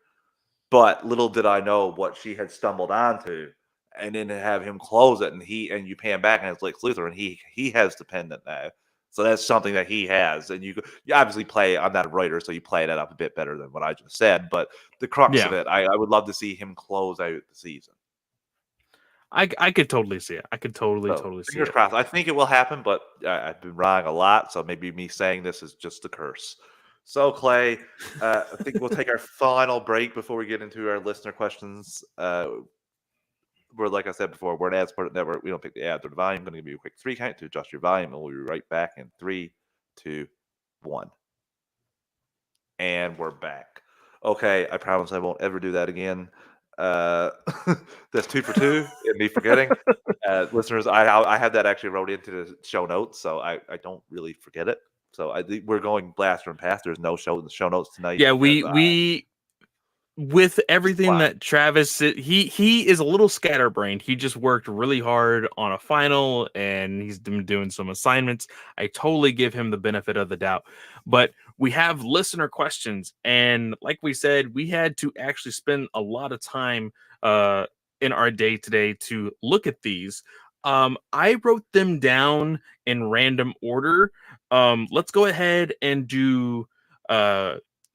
But little did I know what she had stumbled onto, and then to have him close it, and you pan back and it's Lex Luthor, and he has the pendant now. So that's something that he has, and you obviously play. I'm not a writer, so you play that up a bit better than what I just said. But the crux of Yeah, it, I would love to see him close out the season. I could totally see it. I could So totally see fingers it. crossed. I think it will happen, but I've been wrong a lot, so maybe me saying this is just a curse. So Clay, I think we'll take our final break before we get into our listener questions. We're, like I said before, we're an ad-supported network. We don't pick the ads or the volume. I'm going to give you a quick 3 count to adjust your volume, and we'll be right back in 3, 2, 1. And we're back. Okay, I promise I won't ever do that again. Uh, that's 2 for 2, and me forgetting. Listeners, I have that actually wrote into the show notes, so I don't really forget it. So I think we're going blast from past. There's no show notes tonight Yeah, because we with just everything flat. that Travis he is a little scatterbrained. He just worked really hard on a final and he's been doing some assignments. I totally give him the benefit of the doubt. But we have listener questions, and like we said, we had to actually spend a lot of time in our day today to look at these. I wrote them down in random order. Let's go ahead and do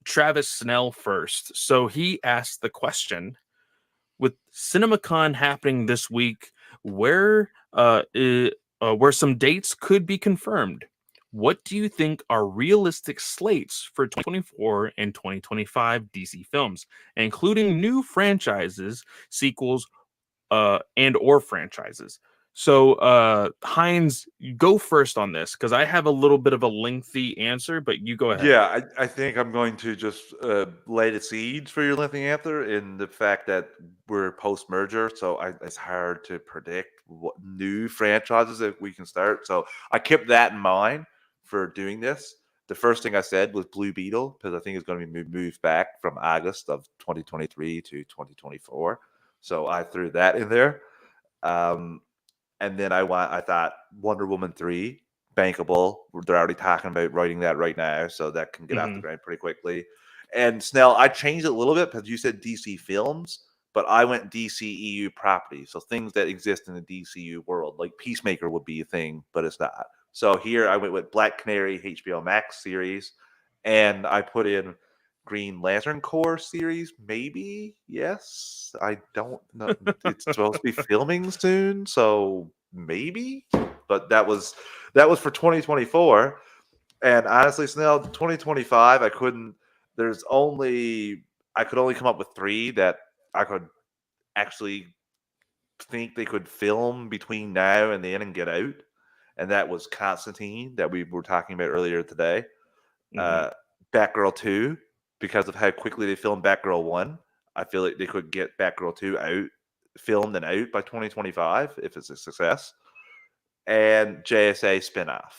Travis Snell first. So he asked the question, with CinemaCon happening this week, where some dates could be confirmed, what do you think are realistic slates for 2024 and 2025 DC films, including new franchises, sequels, and or franchises? So Heinz, you go first on this because I have a little bit of a lengthy answer, but you go ahead. Yeah, I think I'm going to just lay the seeds for your lengthy answer in the fact that we're post merger, so it's hard to predict what new franchises that we can start. So I kept that in mind for doing this. The first thing I said was Blue Beetle because I think it's going to be moved back from August of 2023 to 2024. So I threw that in there. Um, and then I thought Wonder Woman 3, bankable. They're already talking about writing that right now, so that can get off the Mhm. ground pretty quickly. And Snell, I changed it a little bit because you said DC films, but I went DCEU properties, so things that exist in the DCU world, like Peacemaker would be a thing, but it's not. So here I went with Black Canary HBO Max series, and I put in Green Lantern Corps series, maybe. Yes, I don't know. It's supposed to be filming soon, so maybe. But that was for 2024. And honestly, Snell, 2025, I couldn't. There's only I could only come up with 3 that I could actually think they could film between now and then and get out. And that was Constantine that we were talking about earlier today. Mhm. uh, Batgirl 2 because of how quickly they filmed Batgirl 1. I feel like they could get Batgirl 2 out, filmed and out by 2025 if it's a success. And JSA spinoff,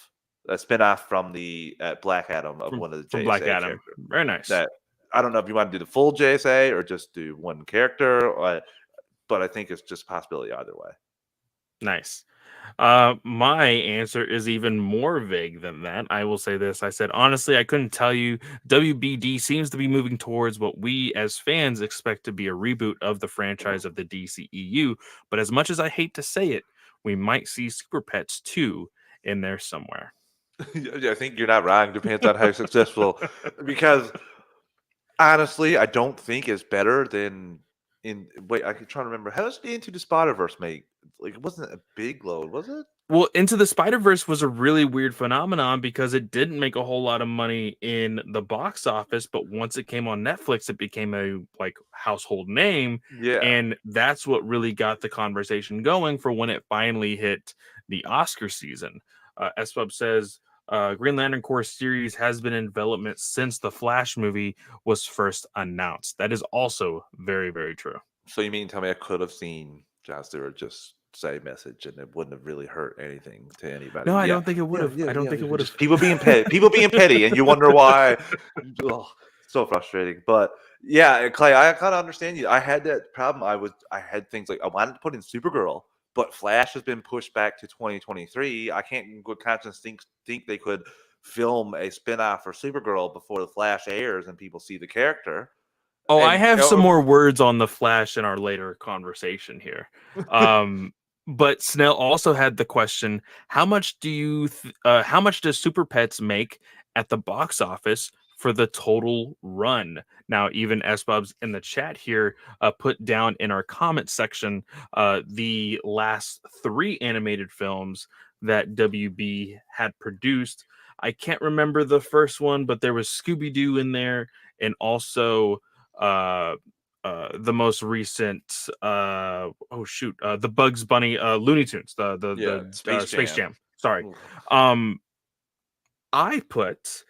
a spinoff from the Black Adam of one of the From Black JSA Adam. characters. Very nice. That I don't know if you want to do the full JSA or just do one character, but I think it's just a possibility either way. Nice. My answer is even more vague than that. I will say this. I said, honestly, I couldn't tell you. WBD seems to be moving towards what we as fans expect to be a reboot of the franchise of the DCEU. But as much as I hate to say it, we might see Super Pets 2 in there somewhere. I think you're not wrong. Depends on how successful, because honestly, I don't think it's better than in. Wait, I can try to remember. How does the Into the Spider Verse make? Like, it wasn't a big load, was it? Well, Into the Spider-Verse was a really weird phenomenon because it didn't make a whole lot of money in the box office, but once it came on Netflix, it became a like household name, Yeah. and that's what really got the conversation going for when it finally hit the Oscar season. SPub says Green Lantern Corps series has been in development since the Flash movie was first announced. That is also very, very true. So you mean tell me I could have seen Jon Stewart just say message and it wouldn't have really hurt anything to anybody? No, I Yeah, don't think it would yeah, have. yeah, I don't yeah. think it would have. Just people being petty, and you wonder why. Ugh. So frustrating. But yeah, Clay, I kind of understand you. I had that problem. I had things like I wanted to put in Supergirl, but Flash has been pushed back to 2023. I can't in good conscience think they could film a spin-off for Supergirl before the Flash airs and people see the character. Oh, I And have some more words on the Flash in our later conversation here. But Snell also had the question: how much how much does Super Pets make at the box office for the total run? Now, even SBubs in the chat here put down in our comment section the last 3 animated films that WB had produced. I can't remember the first one, but there was Scooby Doo in there, and also uh the most recent the Bugs Bunny Looney Tunes, the Space Jam. Sorry. Oof. I put,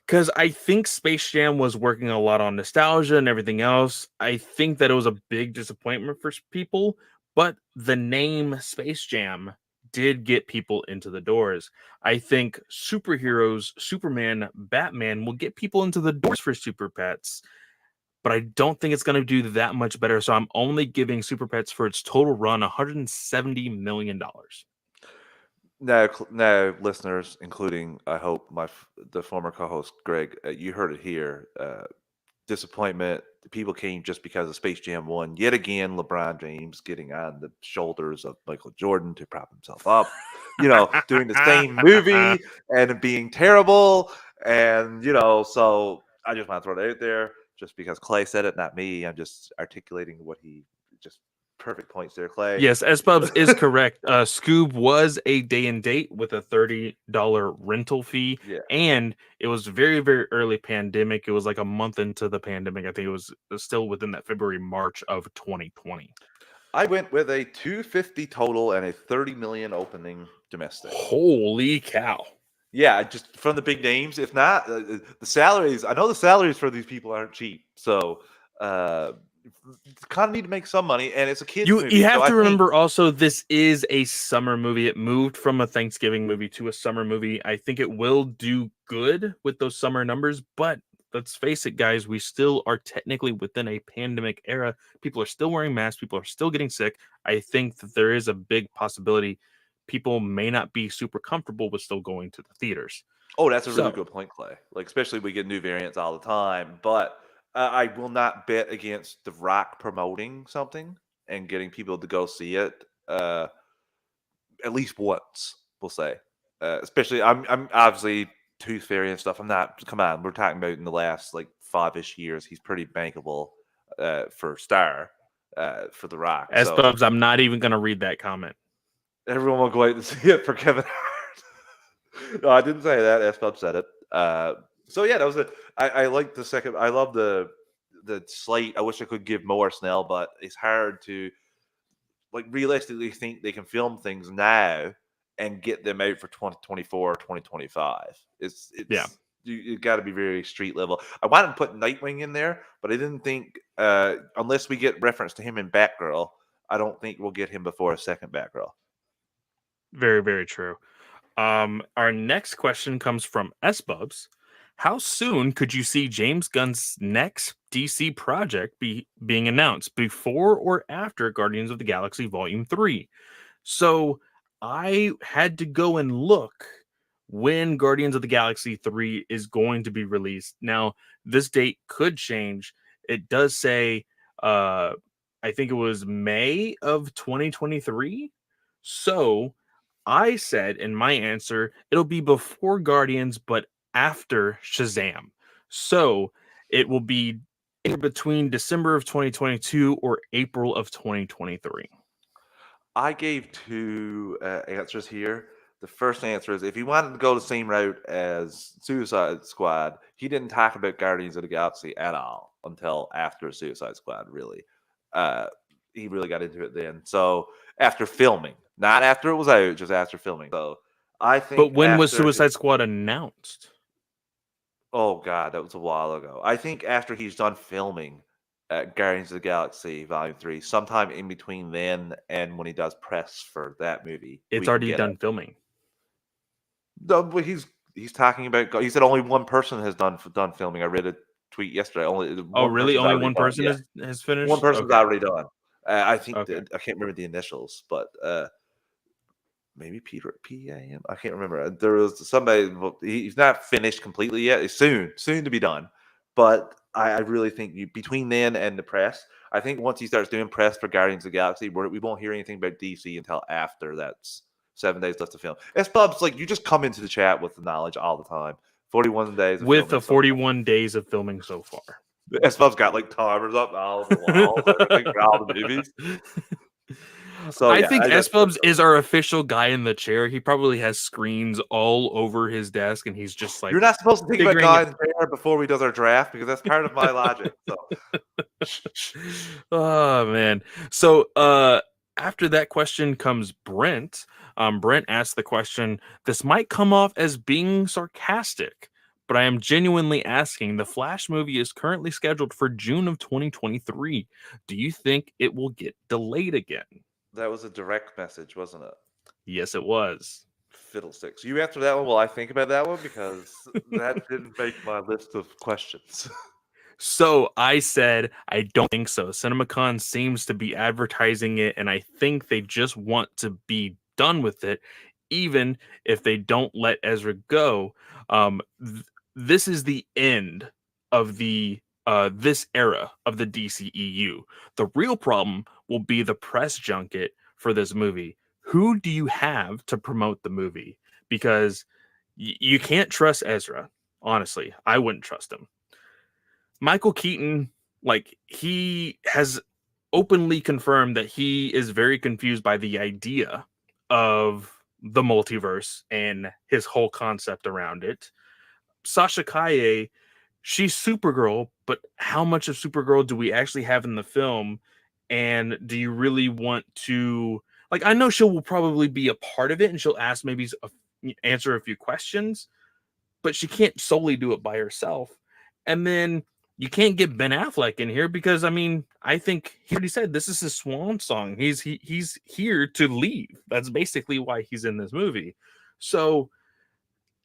because I think Space Jam was working a lot on nostalgia and everything else. I think that it was a big disappointment for people, but the name Space Jam did get people into the doors. I think superheroes, Superman, Batman will get people into the doors for Super Pets, but I don't think it's going to do that much better. So I'm only giving Super Pets for its total run $170 million. Now, listeners, including I hope the former co-host Greg, you heard it here. Disappointment. The people came just because of Space Jam 1. Yet again, LeBron James getting on the shoulders of Michael Jordan to prop himself up. Doing the same movie and being terrible. And so I just want to throw it out there, just because Clay said it, not me. I'm just articulating what he just perfect points there, Clay. Yes, S-Bubs is correct. Scoob was a day and date with a $30 rental fee. Yeah. And it was very, very early pandemic. It was like a month into the pandemic. I think it was still within that February, March of 2020. I went with a 250 total and a 30 million opening domestic. Holy cow. Yeah, just from the big names. If not, the salaries, I know the salaries for these people aren't cheap. So, kind of need to make some money, and it's a kids movie. You have so to remember also, this is a summer movie. It moved from a Thanksgiving movie to a summer movie. I think it will do good with those summer numbers, but let's face it, guys, we still are technically within a pandemic era. People are still wearing masks. People are still getting sick. I think that there is a big possibility people may not be super comfortable with still going to the theaters. Oh, that's a really good point, Clay. Like, especially we get new variants all the time. But I will not bet against The Rock promoting something and getting people to go see it at least once, we'll say. Especially, I'm obviously Tooth Fairy and stuff. I'm not, come on, we're talking about in the last like 5-ish years. He's pretty bankable for Star, for The Rock. S-Bubs, I'm not even going to read that comment. Everyone will go out to see it for Kevin Hart. No, I didn't say that. S-Bub said it. So yeah, that was it. I like the second. I love the slate. I wish I could give more, Snell, but it's hard to like realistically think they can film things now and get them out for 2024 or 2025. It's yeah. You got to be very street level. I wanted to put Nightwing in there, but I didn't think unless we get reference to him in Batgirl, I don't think we'll get him before a second Batgirl. Very, very true. Our next question comes from S-Bubs. How soon could you see James Gunn's next DC project being announced, before or after Guardians of the Galaxy Volume 3? So I had to go and look when Guardians of the Galaxy 3 is going to be released. Now, this date could change. It does say, I think it was May of 2023. So I said in my answer, it'll be before Guardians, but after Shazam. So it will be in between December of 2022 or April of 2023. I gave two answers here. The first answer is if he wanted to go the same route as Suicide Squad, he didn't talk about Guardians of the Galaxy at all until after Suicide Squad, really. He really got into it then. So after filming, not after it was out, just after filming. So I think. But when was Suicide Squad announced? Oh, God, that was a while ago. I think after he's done filming Guardians of the Galaxy Volume 3, sometime in between then and when he does press for that movie. It's already done filming. No, but he's talking about. He said only one person has done filming. I read it tweet yesterday. Only Oh, one really? person's Only already one done. person Yeah, has one finished? person's Okay. already done. I think Okay. I can't remember the initials, but maybe Peter PAM. I can't remember. There was somebody. He's not finished completely yet. It's soon to be done. But I really think between then and the press, I think once he starts doing press for Guardians of the Galaxy, we won't hear anything about DC until after that's 7 days left to film. It's Bubs, like you just come into the chat with the knowledge all the time. 41 days of With filming the so far. 41 days of filming so far. SpongeBob's got like timers up all over the walls, everything for all the movies. So I yeah, think that's S-Bubs is our official guy in the chair. He probably has screens all over his desk, and he's just like you're not supposed to think about figuring guy it. in the chair before we does our draft because that's part of my logic. So Oh man. So after that question comes Brent. Brent asked the question, this might come off as being sarcastic, but I am genuinely asking. The Flash movie is currently scheduled for June of 2023. Do you think it will get delayed again? that was a direct message, wasn't it? Yes, it was. Fiddlesticks. You answer that one while I think about that one because that didn't make my list of questions. So I said, I don't think so. CinemaCon seems to be advertising it, and I think they just want to be done with it, even if they don't let Ezra go. This is the end of the this era of the DCEU. The real problem will be the press junket for this movie. Who do you have to promote the movie? Because you can't trust Ezra. Honestly, I wouldn't trust him. Michael Keaton, like, he has openly confirmed that he is very confused by the idea of the multiverse and his whole concept around it. Sasha Kaye, she's Supergirl, but how much of Supergirl do we actually have in the film? And do you really want to, like, I know she'll will probably be a part of it and she'll ask maybe answer a few questions, but she can't solely do it by herself. And then you can't get Ben Affleck in here because I mean, I think he already said this is his swan song. He's here to leave. That's basically why he's in this movie. So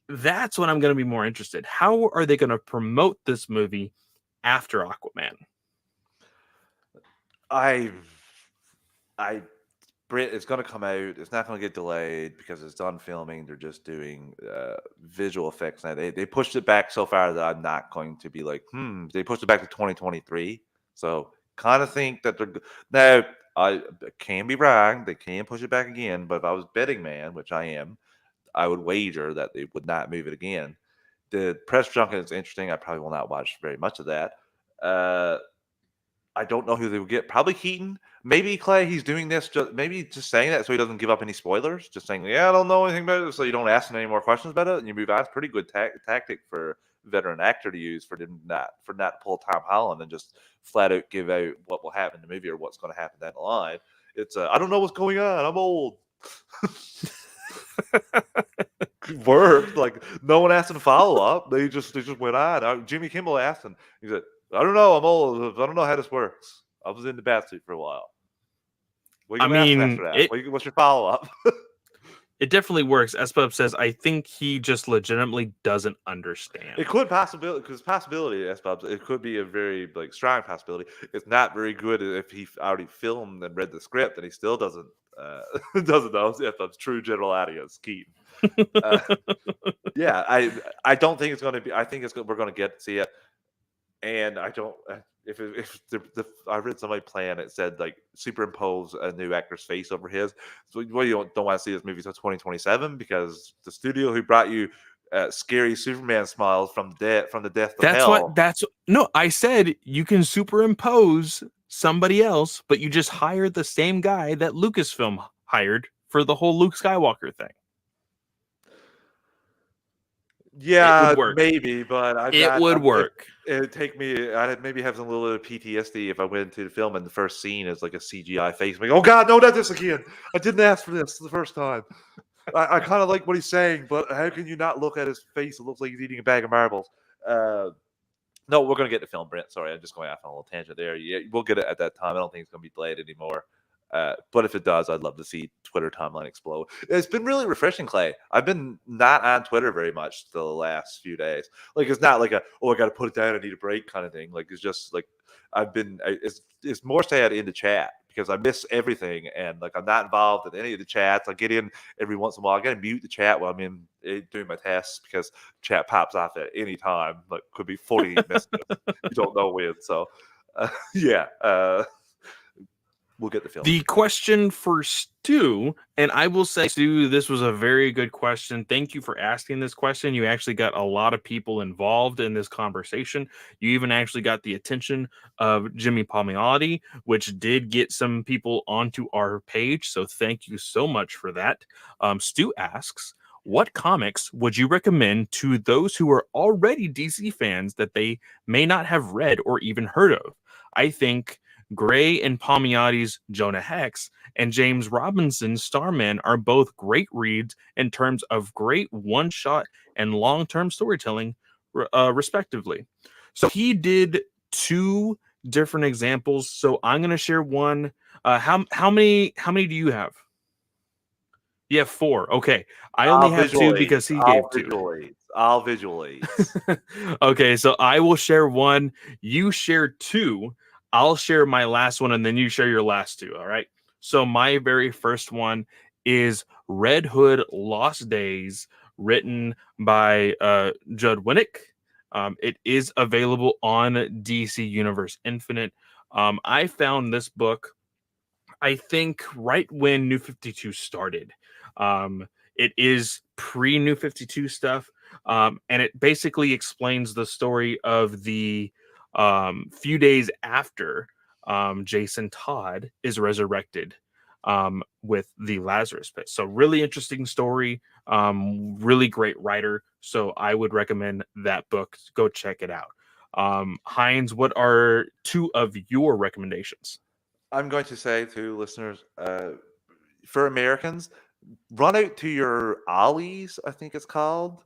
that's when I'm going to be more interested. How are they going to promote this movie after Aquaman? I Brit, it's going to come out. It's not going to get delayed because it's done filming. They're just doing visual effects now. They pushed it back so far that I'm not going to be like, They pushed it back to 2023. So kind of think that they're now. I can be wrong. They can push it back again. But if I was betting man, which I am, I would wager that they would not move it again. The press junket is interesting. I probably will not watch very much of that. I don't know who they would get. Probably Keaton. Maybe Clay. He's doing this. Maybe just saying that so he doesn't give up any spoilers. Just saying, yeah, I don't know anything about it, so you don't ask him any more questions about it, and you move on. It's pretty good tactic for a veteran actor to use for not to pull Tom Holland and just flat out give out what will happen in the movie or what's going to happen down the line. It's I don't know what's going on. I'm old. Worked. Like no one asked him to follow up. They just went on. Jimmy Kimmel asked him. He said, I don't know. I'm old. I don't know how this works. I was in the bat suit for a while. What are you going to ask him after that? What's your follow up? It definitely works. S-Pub says, I think he just legitimately doesn't understand. It could possibility because possibility, S-Pubs. It could be a very strong possibility. It's not very good if he already filmed and read the script and he still doesn't doesn't know if that's true general audience. Keaton. Yeah, I don't think it's going to be. I think we're going to get to see it. And I don't. If I read somebody plan, it said like superimpose a new actor's face over his. So you don't want to see this movie until 2027 because the studio who brought you scary Superman smiles from the death of hell. No. I said you can superimpose somebody else, but you just hire the same guy that Lucasfilm hired for the whole Luke Skywalker thing. Yeah, maybe, but it would work. It'd take me. I'd maybe have some little PTSD if I went to the film and the first scene is like a CGI face. I'm like, oh God, no, not this again! I didn't ask for this the first time. I kind of like what he's saying, but how can you not look at his face? It looks like he's eating a bag of marbles. No, we're gonna get the film, Brent. Sorry, I'm just going off on a little tangent there. Yeah, we'll get it at that time. I don't think it's gonna be delayed anymore. But if it does, I'd love to see Twitter timeline explode. It's been really refreshing, Clay. I've been not on Twitter very much the last few days. Like, it's not like I got to put it down, I need a break kind of thing. Like, it's just like it's more sad in the chat because I miss everything, and like I'm not involved in any of the chats. I get in every once in a while. I got to mute the chat while I'm doing my tests because chat pops off at any time. Like, could be 48 messages. You don't know when. So, yeah. We'll get the film. The question for Stu, and I will say, Stu, this was a very good question. Thank you for asking this question. You actually got a lot of people involved in this conversation. You even actually got the attention of Jimmy Palmiotti, which did get some people onto our page. So thank you so much for that. Stu asks, what comics would you recommend to those who are already DC fans that they may not have read or even heard of? I think Gray and Palmiotti's Jonah Hex and James Robinson's Starman are both great reads in terms of great one-shot and long-term storytelling, respectively. So he did two different examples. So I'm going to share one. How many do you have? You have 4. Okay. I only have 2 because he gave 2. I'll visualize. Okay, so I will share one. You share 2. I'll share my last one, and then you share your last 2. All right. So my very first one is Red Hood Lost Days, written by Judd Winnick. It is available on DC Universe Infinite. I found this book, I think, right when New 52 started. It is pre-New 52 stuff, and it basically explains the story of the few days after Jason Todd is resurrected with the Lazarus Pit. So really interesting story, really great writer. So I would recommend that book. Go check it out. Heinz, what are 2 of your recommendations? I'm going to say to listeners, for Americans, run out to your Ollie's, I think it's called.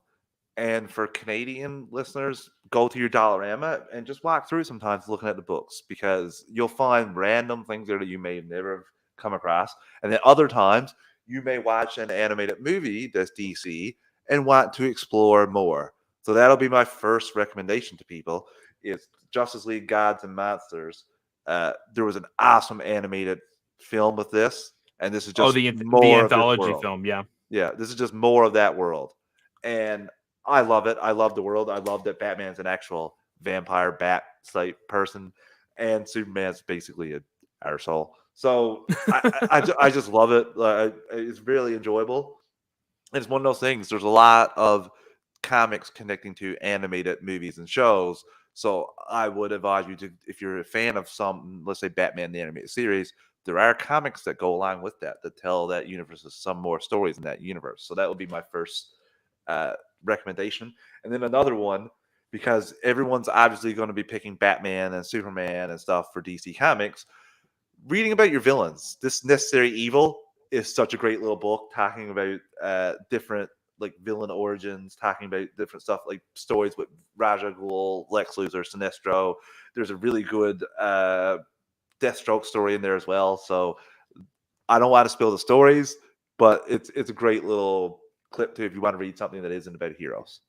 And for Canadian listeners, go to your Dollarama and just walk through sometimes looking at the books, because you'll find random things there that you may never have come across. And then other times you may watch an animated movie that's DC and want to explore more. So that'll be my first recommendation to people is Justice League Gods and Monsters. There was an awesome animated film with this, and this is just the more anthology of film. Yeah. Yeah, this is just more of that world. And I love it. I love the world. I love that Batman's an actual vampire bat type person, and Superman's basically an arsehole. So I just love it. It's really enjoyable. And it's one of those things. There's a lot of comics connecting to animated movies and shows. So I would advise you to, if you're a fan of some, let's say Batman the Animated Series, there are comics that go along with that tell that universe some more stories in that universe. So that would be my first recommendation. And then another one, because everyone's obviously going to be picking Batman and Superman and stuff for DC Comics, reading about your villains. This Necessary Evil is such a great little book talking about different like villain origins, talking about different stuff like stories with Raja Ghul, Lex Luthor, Sinestro. There's a really good Deathstroke story in there as well. So I don't want to spill the stories, but it's a great little clip too if you want to read something that isn't about heroes.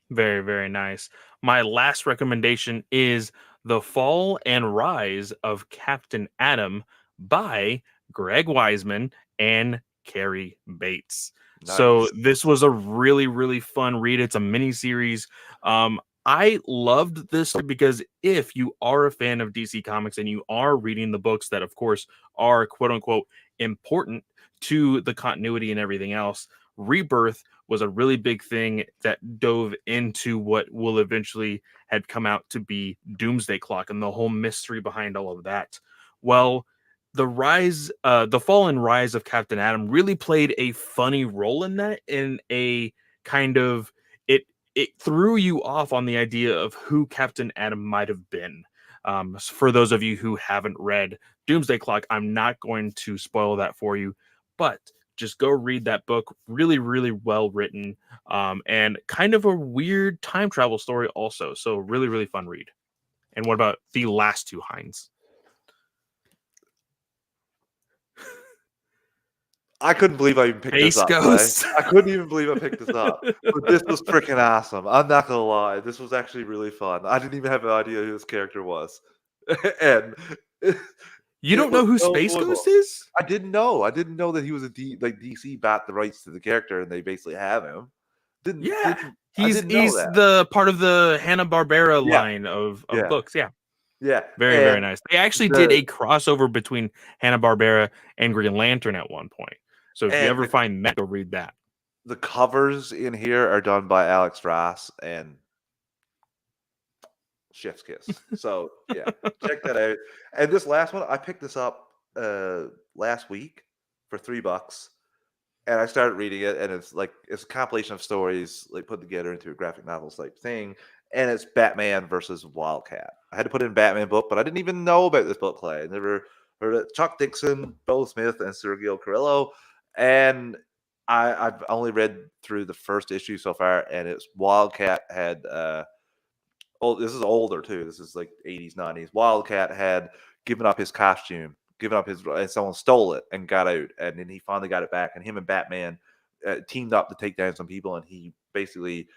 Very, very nice. My last recommendation is The Fall and Rise of Captain Atom by Greg Wiseman and Carrie Bates. Nice. So this was a really, really fun read. It's a mini series. I loved this because if you are a fan of DC Comics and you are reading the books that, of course, are quote unquote important to the continuity and everything else, Rebirth was a really big thing that dove into what will eventually had come out to be Doomsday Clock and the whole mystery behind all of that. Well, the fall and rise of Captain Atom really played a funny role in that, in a kind of it threw you off on the idea of who Captain Atom might have been. For those of you who haven't read Doomsday Clock, I'm not going to spoil that for you, but just go read that book. Really, really well written, and kind of a weird time travel story also. So really, really fun read. And what about the last 2, Heinz? I couldn't believe I even picked this Space up, Clay. Ghost. I couldn't even believe I picked this up. But this was freaking awesome. I'm not gonna lie. This was actually really fun. I didn't even have an idea who this character was. And it, You it don't was know who so Space cool. Ghost is? I didn't know. I didn't know that he was like DC bought the rights to the character and they basically have him. Yeah. I He's didn't know he's that. the part of the Hanna-Barbera Yeah, line of yeah, books. Yeah. yeah. Very, very And nice. They actually did the a crossover between Hanna-Barbera and Green Lantern at one point. So if you and ever find that, go read that. the covers in here are done by Alex Ross and Chef's Kiss. So yeah, check that out. And this last one, I picked this up last week for $3, and I started reading it, and it's a compilation of stories like put together into a graphic novel type thing, and it's Batman versus Wildcat. I had to put in Batman book, but I didn't even know about this book, Clay. I never heard of Chuck Dixon, Bo Smith, and Sergio Carrillo, and I've only read through the first issue so far, and it's Wildcat had oh, this is older too. This is like 80s, 90s. Wildcat had given up his costume, given up his, and someone stole it and got out. And then he finally got it back. And him and Batman teamed up to take down some people. And he basically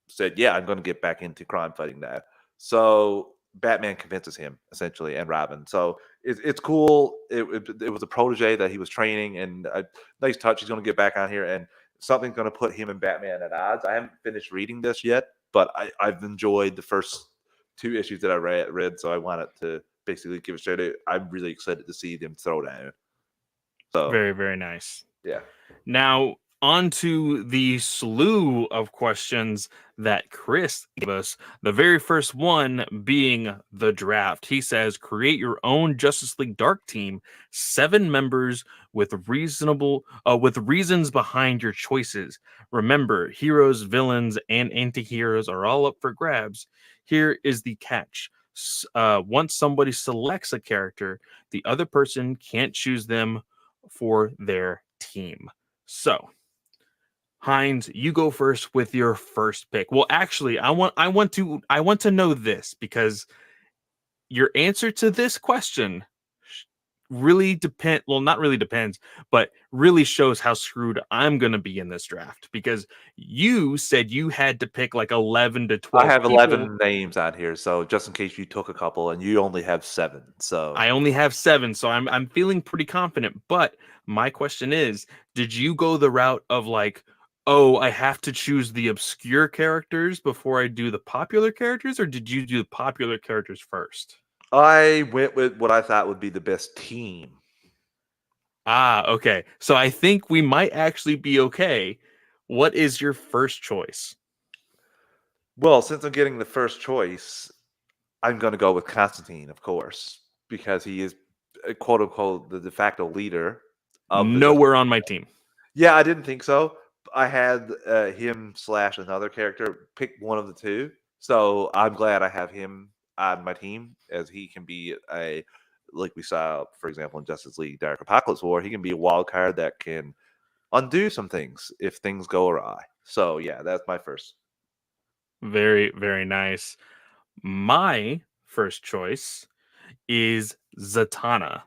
said, "Yeah, I'm going to get back into crime fighting now." So Batman convinces him essentially, and Robin. So it's cool. It was a protege that he was training, and a nice touch. He's going to get back on here, and something's going to put him and Batman at odds. I haven't finished reading this yet, but I've enjoyed the first 2 issues that I read. So I wanted to basically give a shout out. I'm really excited to see them throw down. So Very, very nice. yeah. Now, on to the slew of questions that Chris gave us. The very first one being the draft. He says, create your own Justice League Dark team, 7 members with reasons behind your choices. Remember, heroes, villains, and anti-heroes are all up for grabs. Here is the catch. Once somebody selects a character, the other person can't choose them for their team. So, Hines, you go first with your first pick. Well, actually, I want to know this, because your answer to this question really not really depends, but really shows how screwed I'm going to be in this draft, because you said you had to pick like 11 to I 12 have people. 11 names on here, so just in case you took a couple, and you only have 7. So I only have 7, so I'm feeling pretty confident. But my question is, did you go the route of like, oh, I have to choose the obscure characters before I do the popular characters, or did you do the popular characters first? I went with what I thought would be the best team. Ah, okay. So I think we might actually be okay. What is your first choice? Well, since I'm getting the first choice, I'm going to go with Constantine, of course, because he is quote unquote the de facto leader of the Justice Nowhere League. on my team. Yeah, I didn't think so. I had him slash another character pick one of the two, so I'm glad I have him on my team, as he can be a, like we saw, for example, in Justice League Dark Apocalypse War, he can be a wild card that can undo some things if things go awry. So yeah, that's my first. Very, very nice. My first choice is Zatanna.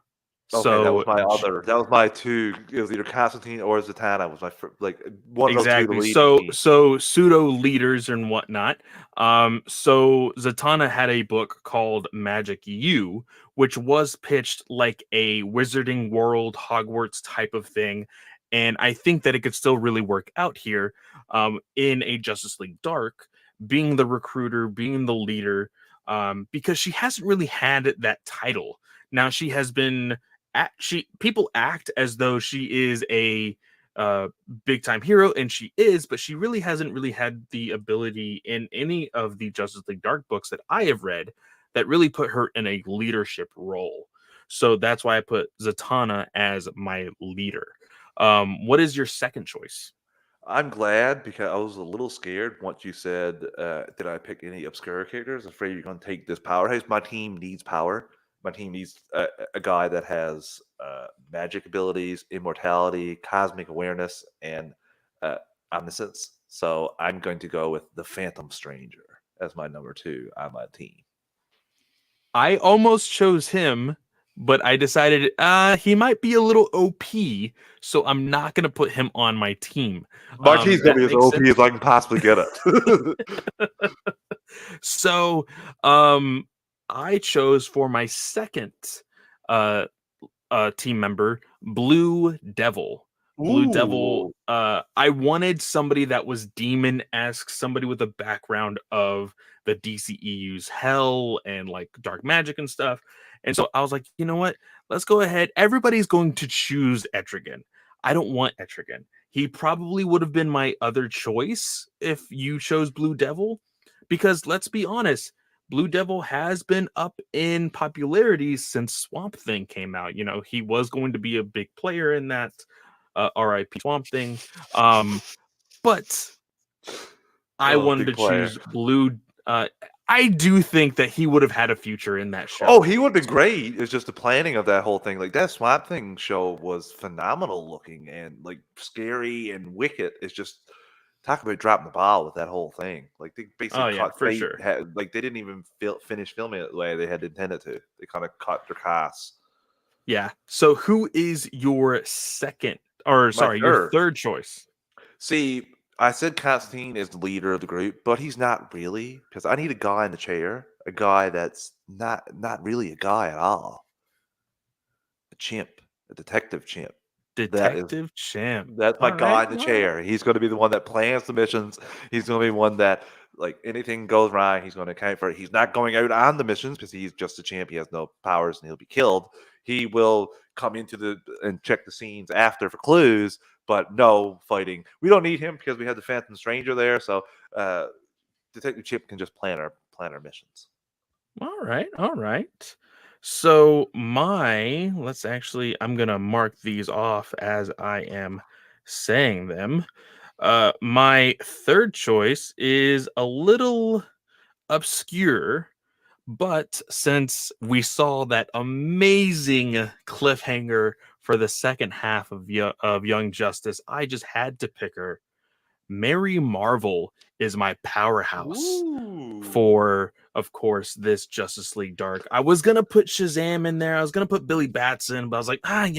Okay, that was So my other. That was my two. It was either Constantine or Zatanna. Was my like one of those two to exactly. lead So me. pseudo leaders and whatnot. So Zatanna had a book called Magic U, which was pitched like a Wizarding World Hogwarts type of thing. And I think that it could still really work out here, in a Justice League Dark, being the recruiter, being the leader, because she hasn't really had that title. Now she has been people act as though she is a big time hero, and she is, but she really hasn't really had the ability in any of the Justice League Dark books that I have read that really put her in a leadership role. So that's why I put Zatanna as my leader. What is your second choice? I'm glad, because I was a little scared once you said, "Did I pick any obscure characters?" Afraid you're going to take this powerhouse. My team needs power. My team needs a guy that has magic abilities, immortality, cosmic awareness, and uh, omniscience. So I'm going to go with the Phantom Stranger as my number 2 on my team. I almost chose him but I decided he might be a little OP, so I'm not going to put him on my team. My team's gonna That be as makes OP sense. as I can possibly get it. So, I chose for my second uh, team member Blue Devil. Blue Devil. Ooh. I wanted somebody that was demon-esque, somebody with a background of the DCEU's Hell and like dark magic and stuff. And so I was like, you know what? Let's go ahead. Everybody's going to choose Etrigan. I don't want Etrigan. He probably would have been my other choice if you chose Blue Devil, because let's be honest, Blue Devil has been up in popularity since Swamp Thing came out. You know, he was going to be a big player in that RIP Swamp Thing. But I Oh, wanted big to player. choose Blue. I do think that he would have had a future in that Oh, show. he would have been great. It's just the planning of that whole thing. Like that Swamp Thing show was phenomenal looking and like scary and wicked. It's just talk about dropping the ball with that whole thing. Like they basically Oh yeah, cut. for They sure. had like they didn't even finish filming it the way they had intended to. They kind of cut their cast. Yeah. So who is your second, or My sorry, your third. third choice? See, I said Constantine is the leader of the group, but he's not really because I need a guy in the chair, a guy that's not really a guy at all, a chimp, a detective chimp. That is Detective Champ. that's my All right. guy in the All right. chair. He's going to be the one that plans the missions. He's going to be one that like anything goes wrong, he's going to account for it. He's not going out on the missions because he's just a champ. He has no powers and he'll be killed. He will come into the and check the scenes after for clues, but no fighting. We don't need him because we have the Phantom Stranger there. So Detective Chip can just plan our missions. All right, all right. So I'm gonna mark these off as I am saying them. My third choice is a little obscure, but since we saw that amazing cliffhanger for the second half of Young Justice, I just had to pick her. Mary Marvel is my powerhouse Ooh. for, of course, this Justice League Dark. I was gonna put Shazam in there. I was gonna put Billy Batson, but I was like, I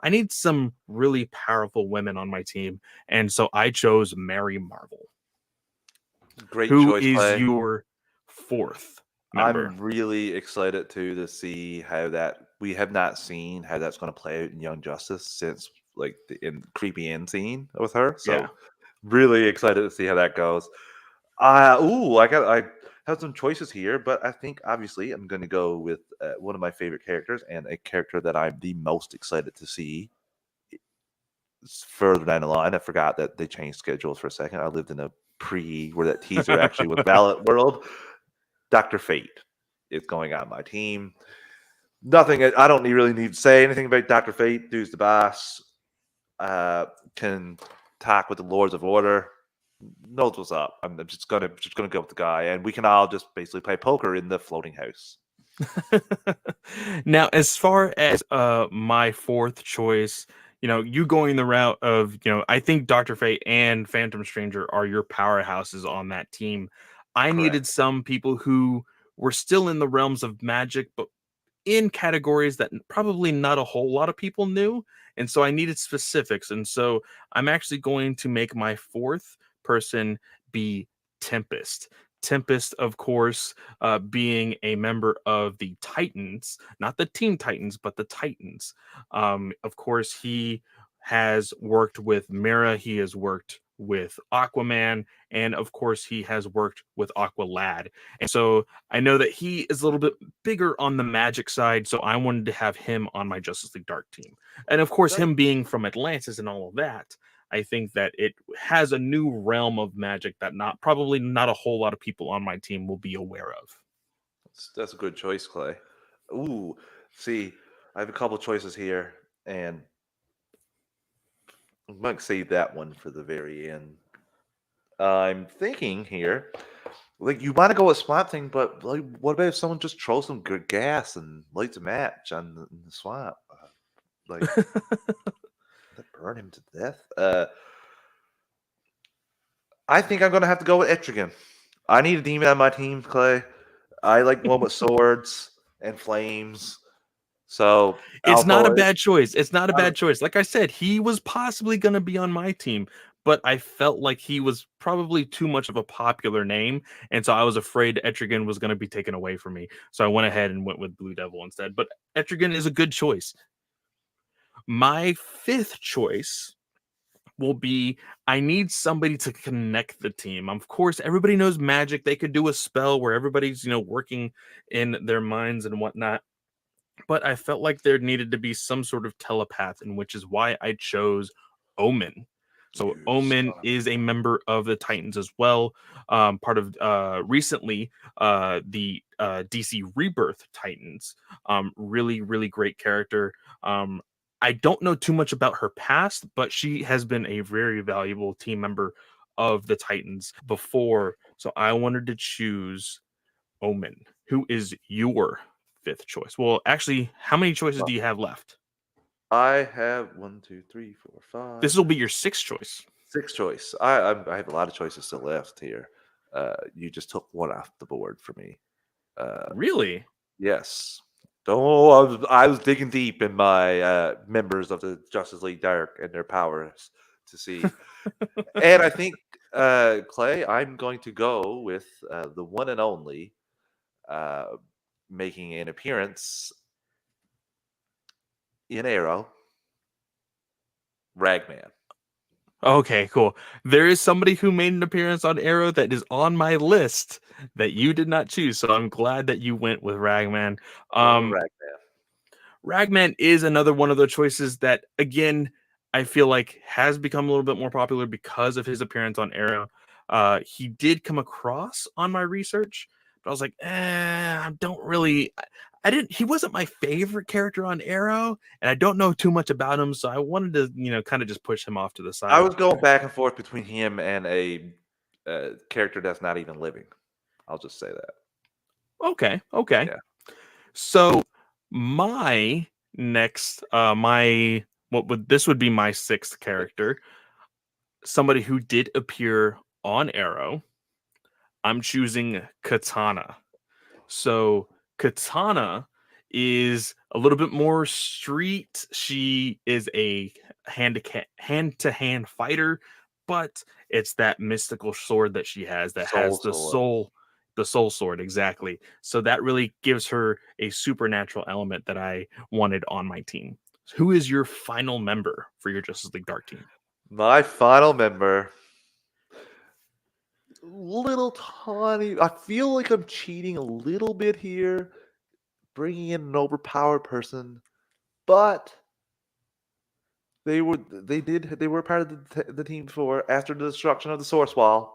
need some really powerful women on my team, and so I chose Mary Marvel. Great Who choice, is Clay. your fourth member? I'm really excited too to see how that we have not seen how that's going to play out in Young Justice since like the in creepy end scene with her. Yeah. So really excited to see how that goes. I have some choices here, but I think obviously I'm going to go with one of my favorite characters and a character that I'm the most excited to see further down the line. I forgot that they changed schedules for a second. I lived in a pre where that teaser actually was valid world. Dr. Fate is going on my team. Nothing. I don't really need to say anything about Dr. Fate. Dude's the boss. Can talk with the Lords of Order. Knows what's up. I'm just gonna go with the guy, and we can all just basically play poker in the floating house. Now, as far as my fourth choice, you going the route of, I think Dr. Fate and Phantom Stranger are your powerhouses on that team. I needed Correct. some people who were still in the realms of magic, but in categories that probably not a whole lot of people knew. And so I needed specifics. And so I'm actually going to make my fourth person be Tempest. Tempest, of course, being a member of the Titans, not the Teen Titans, but the Titans. Of course, he has worked with Mira, he has worked with Aquaman, and of course, he has worked with Aqualad. And so I know that he is a little bit bigger on the magic side, so I wanted to have him on my Justice League Dark team. And of course, him being from Atlantis and all of that, I think that it has a new realm of magic that probably not a whole lot of people on my team will be aware of. That's a good choice, Clay. Ooh, see, I have a couple choices here, and I might save that one for the very end. I'm thinking here, like you want to go with Swamp Thing, but like, what about if someone just throws some good gas and lights a match on the swamp? Like, that burn him to death. I think I'm gonna have to go with Etrigan. I need a demon on my team, Clay. I like one with swords and flames. So It's not a Altoid, bad choice. It's not a not a- bad choice. Like I said, he was possibly going to be on my team, but I felt like he was probably too much of a popular name, and so I was afraid Etrigan was going to be taken away from me. So I went ahead and went with Blue Devil instead. But Etrigan is a good choice. My fifth choice will be I need somebody to connect the team. Of course, everybody knows magic. They could do a spell where everybody's, working in their minds and whatnot. But I felt like there needed to be some sort of telepath, and which is why I chose Omen. So you Omen son of is a member of the Titans as well. Part of recently the DC Rebirth Titans. Really, really great character. I don't know too much about her past, but she has been a very valuable team member of the Titans before. So I wanted to choose Omen. Who is your fifth choice? Well, actually, how many choices a- do you have left? I have 1, 2, 3, 4, 5, This will be your sixth choice. 6 choice. I have a lot of choices still left here. You just took one off the board for me. Really? Yes. Oh, I was digging deep in my members of the Justice League Dark and their powers to see. And I think, Clay, I'm going to go with the one and only uh, making an appearance in Arrow, Ragman. Okay, cool. There is somebody who made an appearance on Arrow that is on my list that you did not choose. So I'm glad that you went with Ragman. Going with Um, Ragman. Ragman is another one of the choices that, again, I feel like has become a little bit more popular because of his appearance on Arrow. He did come across on my research, but I was like, I don't really. I didn't. He wasn't my favorite character on Arrow, and I don't know too much about him, so I wanted to, kind of just push him off to the I side. was going back and forth between him and a character that's not even living. I'll just say that. Okay, okay. Yeah. So my next, my what would this would be my sixth character, somebody who did appear on Arrow. I'm choosing Katana. So Katana is a little bit more street. She is a hand to hand fighter, but it's that mystical sword that she has that has Soul Sword. the soul sword exactly. So that really gives her a supernatural element that I wanted on my team. Who is your final member for your Justice League Dark team? My final member, little tiny. I feel like I'm cheating a little bit here, bringing in an overpowered person, but they were part of the team before. After the destruction of the Source Wall,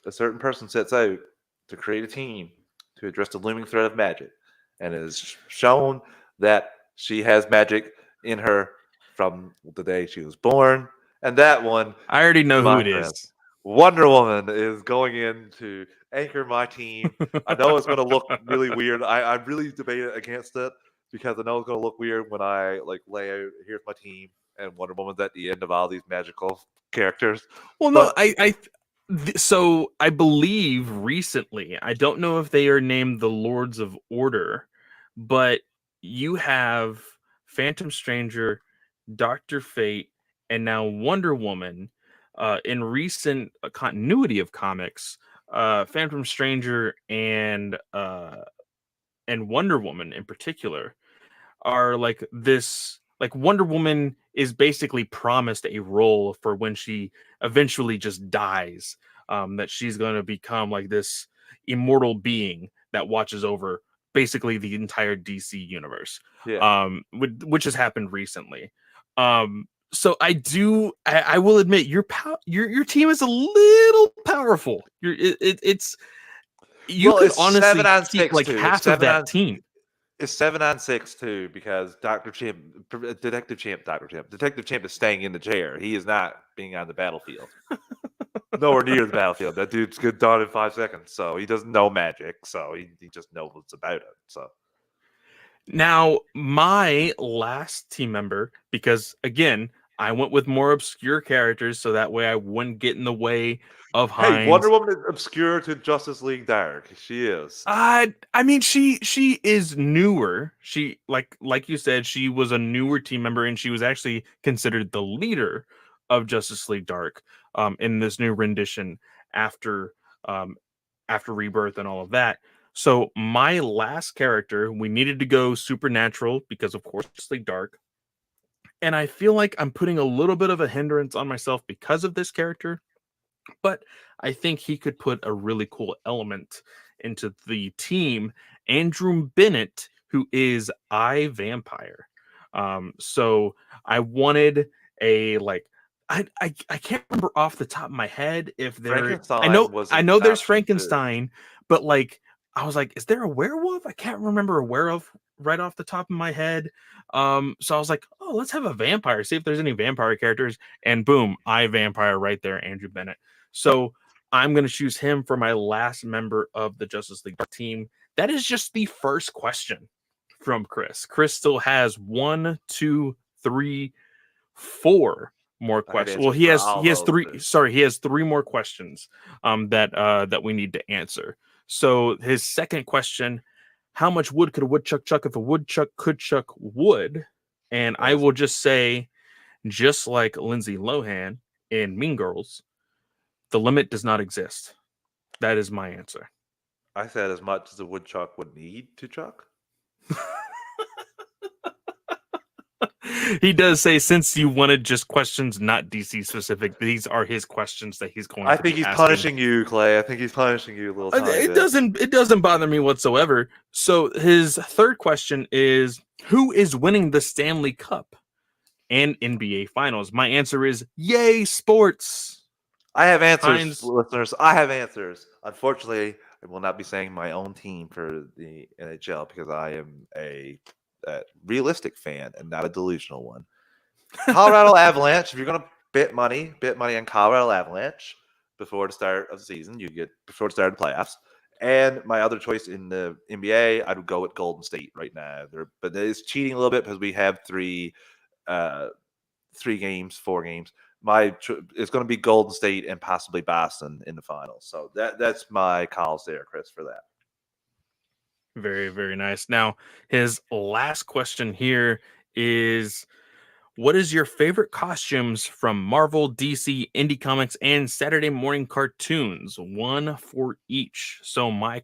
a certain person sets out to create a team to address the looming threat of magic, and it is shown that she has magic in her from the day she was born. And that one, I already know who my it friend, is. Wonder Woman, is going in to anchor my team. I know it's going to look really weird. I'm really debating against it because I know it's going to look weird when I like lay out, here's my team, and Wonder Woman's at the end of all these magical characters. Well, no, But so I believe recently, I don't know if they are named the Lords of Order, but you have Phantom Stranger, Doctor Fate, and now Wonder Woman. In recent continuity of comics, Phantom Stranger and Wonder Woman in particular are like this, like Wonder Woman is basically promised a role for when she eventually just dies, that she's going to become like this immortal being that watches over basically the entire DC universe, yeah. which has happened recently. So I will admit your team is a little powerful. It's you Well, could it's seven honestly on keep six like too. It's half of seven that on team. it's 7-on-6 too because Detective Champ is staying in the chair. He is not being on the battlefield. Nowhere near the battlefield. That dude's good done in 5 seconds. So he doesn't know magic. So he just knows what's about it. So Now, my last team member, because again, I went with more obscure characters so that way I wouldn't get in the way of Hey, Wonder Hines. Woman is obscure to Justice League Dark. She is. I mean, she is newer. She like you said, she was a newer team member, and she was actually considered the leader of Justice League Dark in this new rendition after um, after Rebirth and all of that. So my last character, we needed to go supernatural because of course Justice League Dark, and I feel like I'm putting a little bit of a hindrance on myself because of this character, but I think he could put a really cool element into the team. Andrew Bennett, who is I Vampire. So I wanted a like I can't remember off the top of my head if there Frankenstein was I an know there's option too. Frankenstein, but like I was like, is there a werewolf? I can't remember a werewolf right off the top of my head. So I was like, oh, let's have a vampire, see if there's any vampire characters, and boom, I Vampire right there, Andrew Bennett. So I'm going to choose him for my last member of the Justice League team. That is just the first question from Chris. Chris still has 1, 2, 3, 4 more I have questions. Well, answers for all he has those three. too. Sorry, he has 3 more questions that we need to answer. So his second question: how much wood could a woodchuck chuck if a woodchuck could chuck wood? And That I is, will just say, just like Lindsay Lohan in Mean Girls, the limit does not exist. That is my answer. I said as much as a woodchuck would need to chuck. He does say, since you wanted just questions not DC specific, these are his questions that he's going I to think be he's asking. punishing you, Clay. I think he's punishing you a little tiny It bit. doesn't bother me whatsoever. So his third question is, who is winning the Stanley Cup and NBA Finals? My answer is, yay sports. I have answers, Heinz. listeners. I have answers. Unfortunately, I will not be saying my own team for the NHL because I am a realistic fan and not a delusional one. Colorado Avalanche. If you're going to bet money on Colorado Avalanche before the start of the season. You get before the start of the playoffs. And my other choice in the NBA, I would go with Golden State right now. But it's cheating a little bit because we have uh, 3 games, 4 games. It's going to be Golden State and possibly Boston in the finals. So that's my calls there, Chris, for that. Very, very nice. Now, his last question here is, what is your favorite costumes from Marvel, DC, Indie Comics, and Saturday morning cartoons? One for each. So my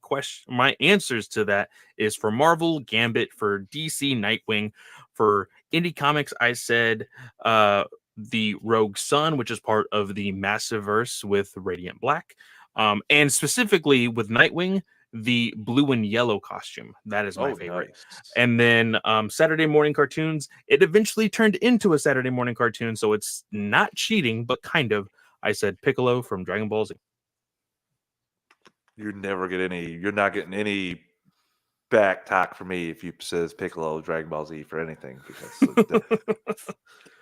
answers to that is for Marvel, Gambit; for DC, Nightwing; for Indie Comics, I said the Rogue Sun, which is part of the Massiverse with Radiant Black, and specifically with Nightwing, the blue and yellow costume. That is my Oh, favorite. nice. And then Saturday morning cartoons, it eventually turned into a Saturday morning cartoon, so it's not cheating, but kind of. I said Piccolo from Dragon Ball Z. You're not getting any back talk for me if you says Piccolo Dragon Ball Z for anything because the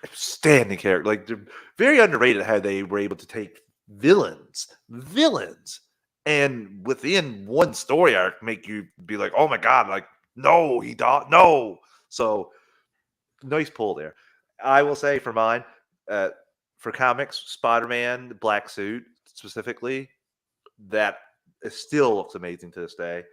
outstanding character, like they're very underrated how they were able to take villains, and within one story arc make you be like, oh my god, like no, he don't no. So nice pull there. I will say for mine, uh, for comics, Spider-Man, the black suit specifically, that it still looks amazing to this day.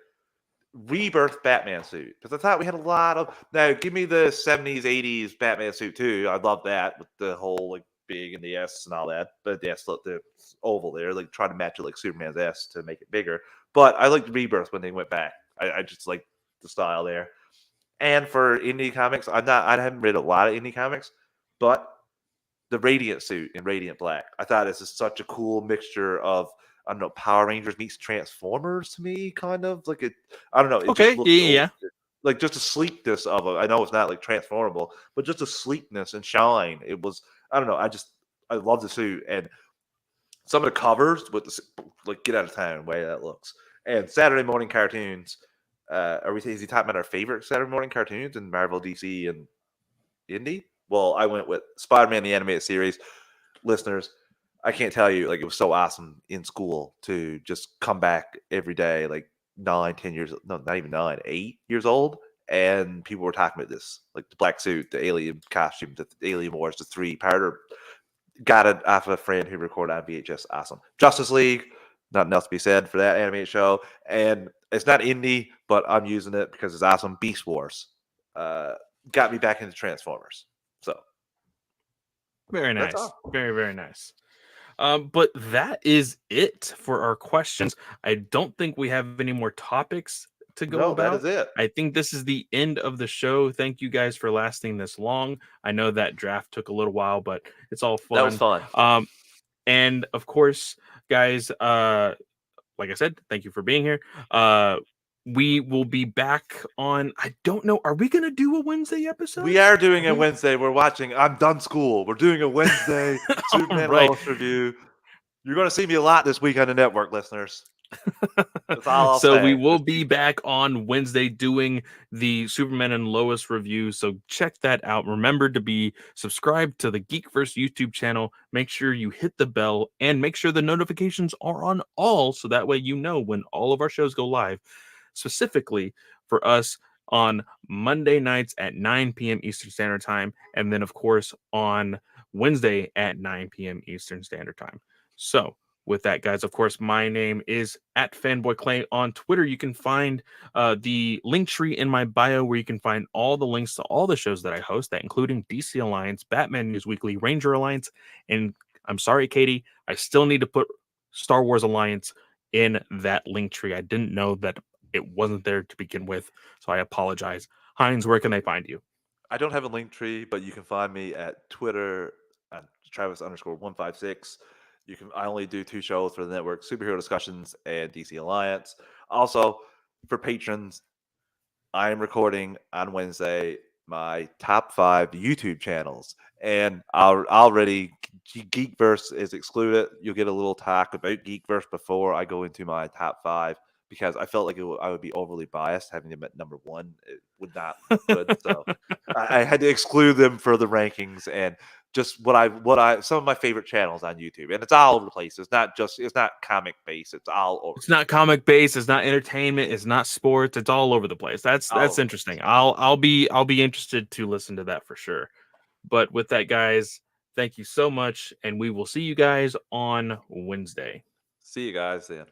Rebirth Batman suit because I thought we had a lot of now. Give me the 70s, 80s Batman suit too. I love that with the whole like big and the S and all that. But the S, the oval there, like trying to match it like Superman's S to make it bigger. But I liked Rebirth when they went back. I just like the style there. And for indie comics, I haven't read a lot of indie comics, but the Radiant suit in Radiant Black. I thought this is such a cool mixture of I don't know Power Rangers meets Transformers to me, kind of like it. I don't know. It just Okay, looks yeah. like just a sleekness of it. I know it's not like transformable, but just a sleekness and shine. It was I don't know. I love the suit and some of the covers with the like get out of town way that looks. And Saturday morning cartoons. Is he talking about our favorite Saturday morning cartoons in Marvel, DC, and Indie? Well, I went with Spider-Man the animated series. Listeners, I can't tell you, like it was so awesome in school to just come back every day, like 9, 10 years, no, not even 9, 8 years old, and people were talking about this, like the black suit, the alien costume, the Alien Wars, the 3-parter. Got it off a friend who recorded on VHS. Awesome. Justice League, nothing else to be said for that animated show. And it's not indie, but I'm using it because it's awesome. Beast Wars got me back into Transformers. So Very that's nice. all. Very, very nice. But that is it for our questions. I don't think we have any more topics to go No, that about. is it. I think this is the end of the show. Thank you guys for lasting this long. I know that draft took a little while, but it's all fun. That was fun. And of course, guys, like I said, thank you for being here. We will be back on. I don't know. Are we going to do a Wednesday episode? We are doing a Wednesday. We're watching I'm Done School. We're doing a Wednesday Superman right. Lois review. You're going to see me a lot this week on the network, listeners. That's all I'll So say. we will be back on Wednesday doing the Superman and Lois review. So check that out. Remember to be subscribed to the Geekverse YouTube channel. Make sure you hit the bell and make sure the notifications are on all, so that way you know when all of our shows go live. Specifically for us on Monday nights at 9 p.m. Eastern Standard Time, and then of course on Wednesday at 9 p.m. Eastern Standard Time. So with that, guys, of course, my name is at Fanboy Clay on Twitter. You can find the link tree in my bio, where you can find all the links to all the shows that I host, that including DC Alliance, Batman News Weekly, Ranger Alliance, and I'm sorry, Katie, I still need to put Star Wars Alliance in that link tree. I didn't know that it wasn't there to begin with, so I apologize. Heinz, where can they find you? I don't have a link tree, but you can find me at Twitter at Travis_156. I only do 2 shows for the network: Superhero Discussions and DC Alliance. Also, for patrons, I am recording on Wednesday my top 5 YouTube channels, and already Geekverse is excluded. You'll get a little talk about Geekverse before I go into my top 5, because I felt like I would be overly biased having them at number 1. It would not look good, so I had to exclude them for the rankings, and just some of my favorite channels on YouTube, and it's all over the place. It's not comic based. It's all over. It's not comic based. It's not entertainment. It's not sports. It's all over the place. That's interesting. I'll be interested to listen to that for sure. But with that, guys, thank you so much, and we will see you guys on Wednesday. See you guys then.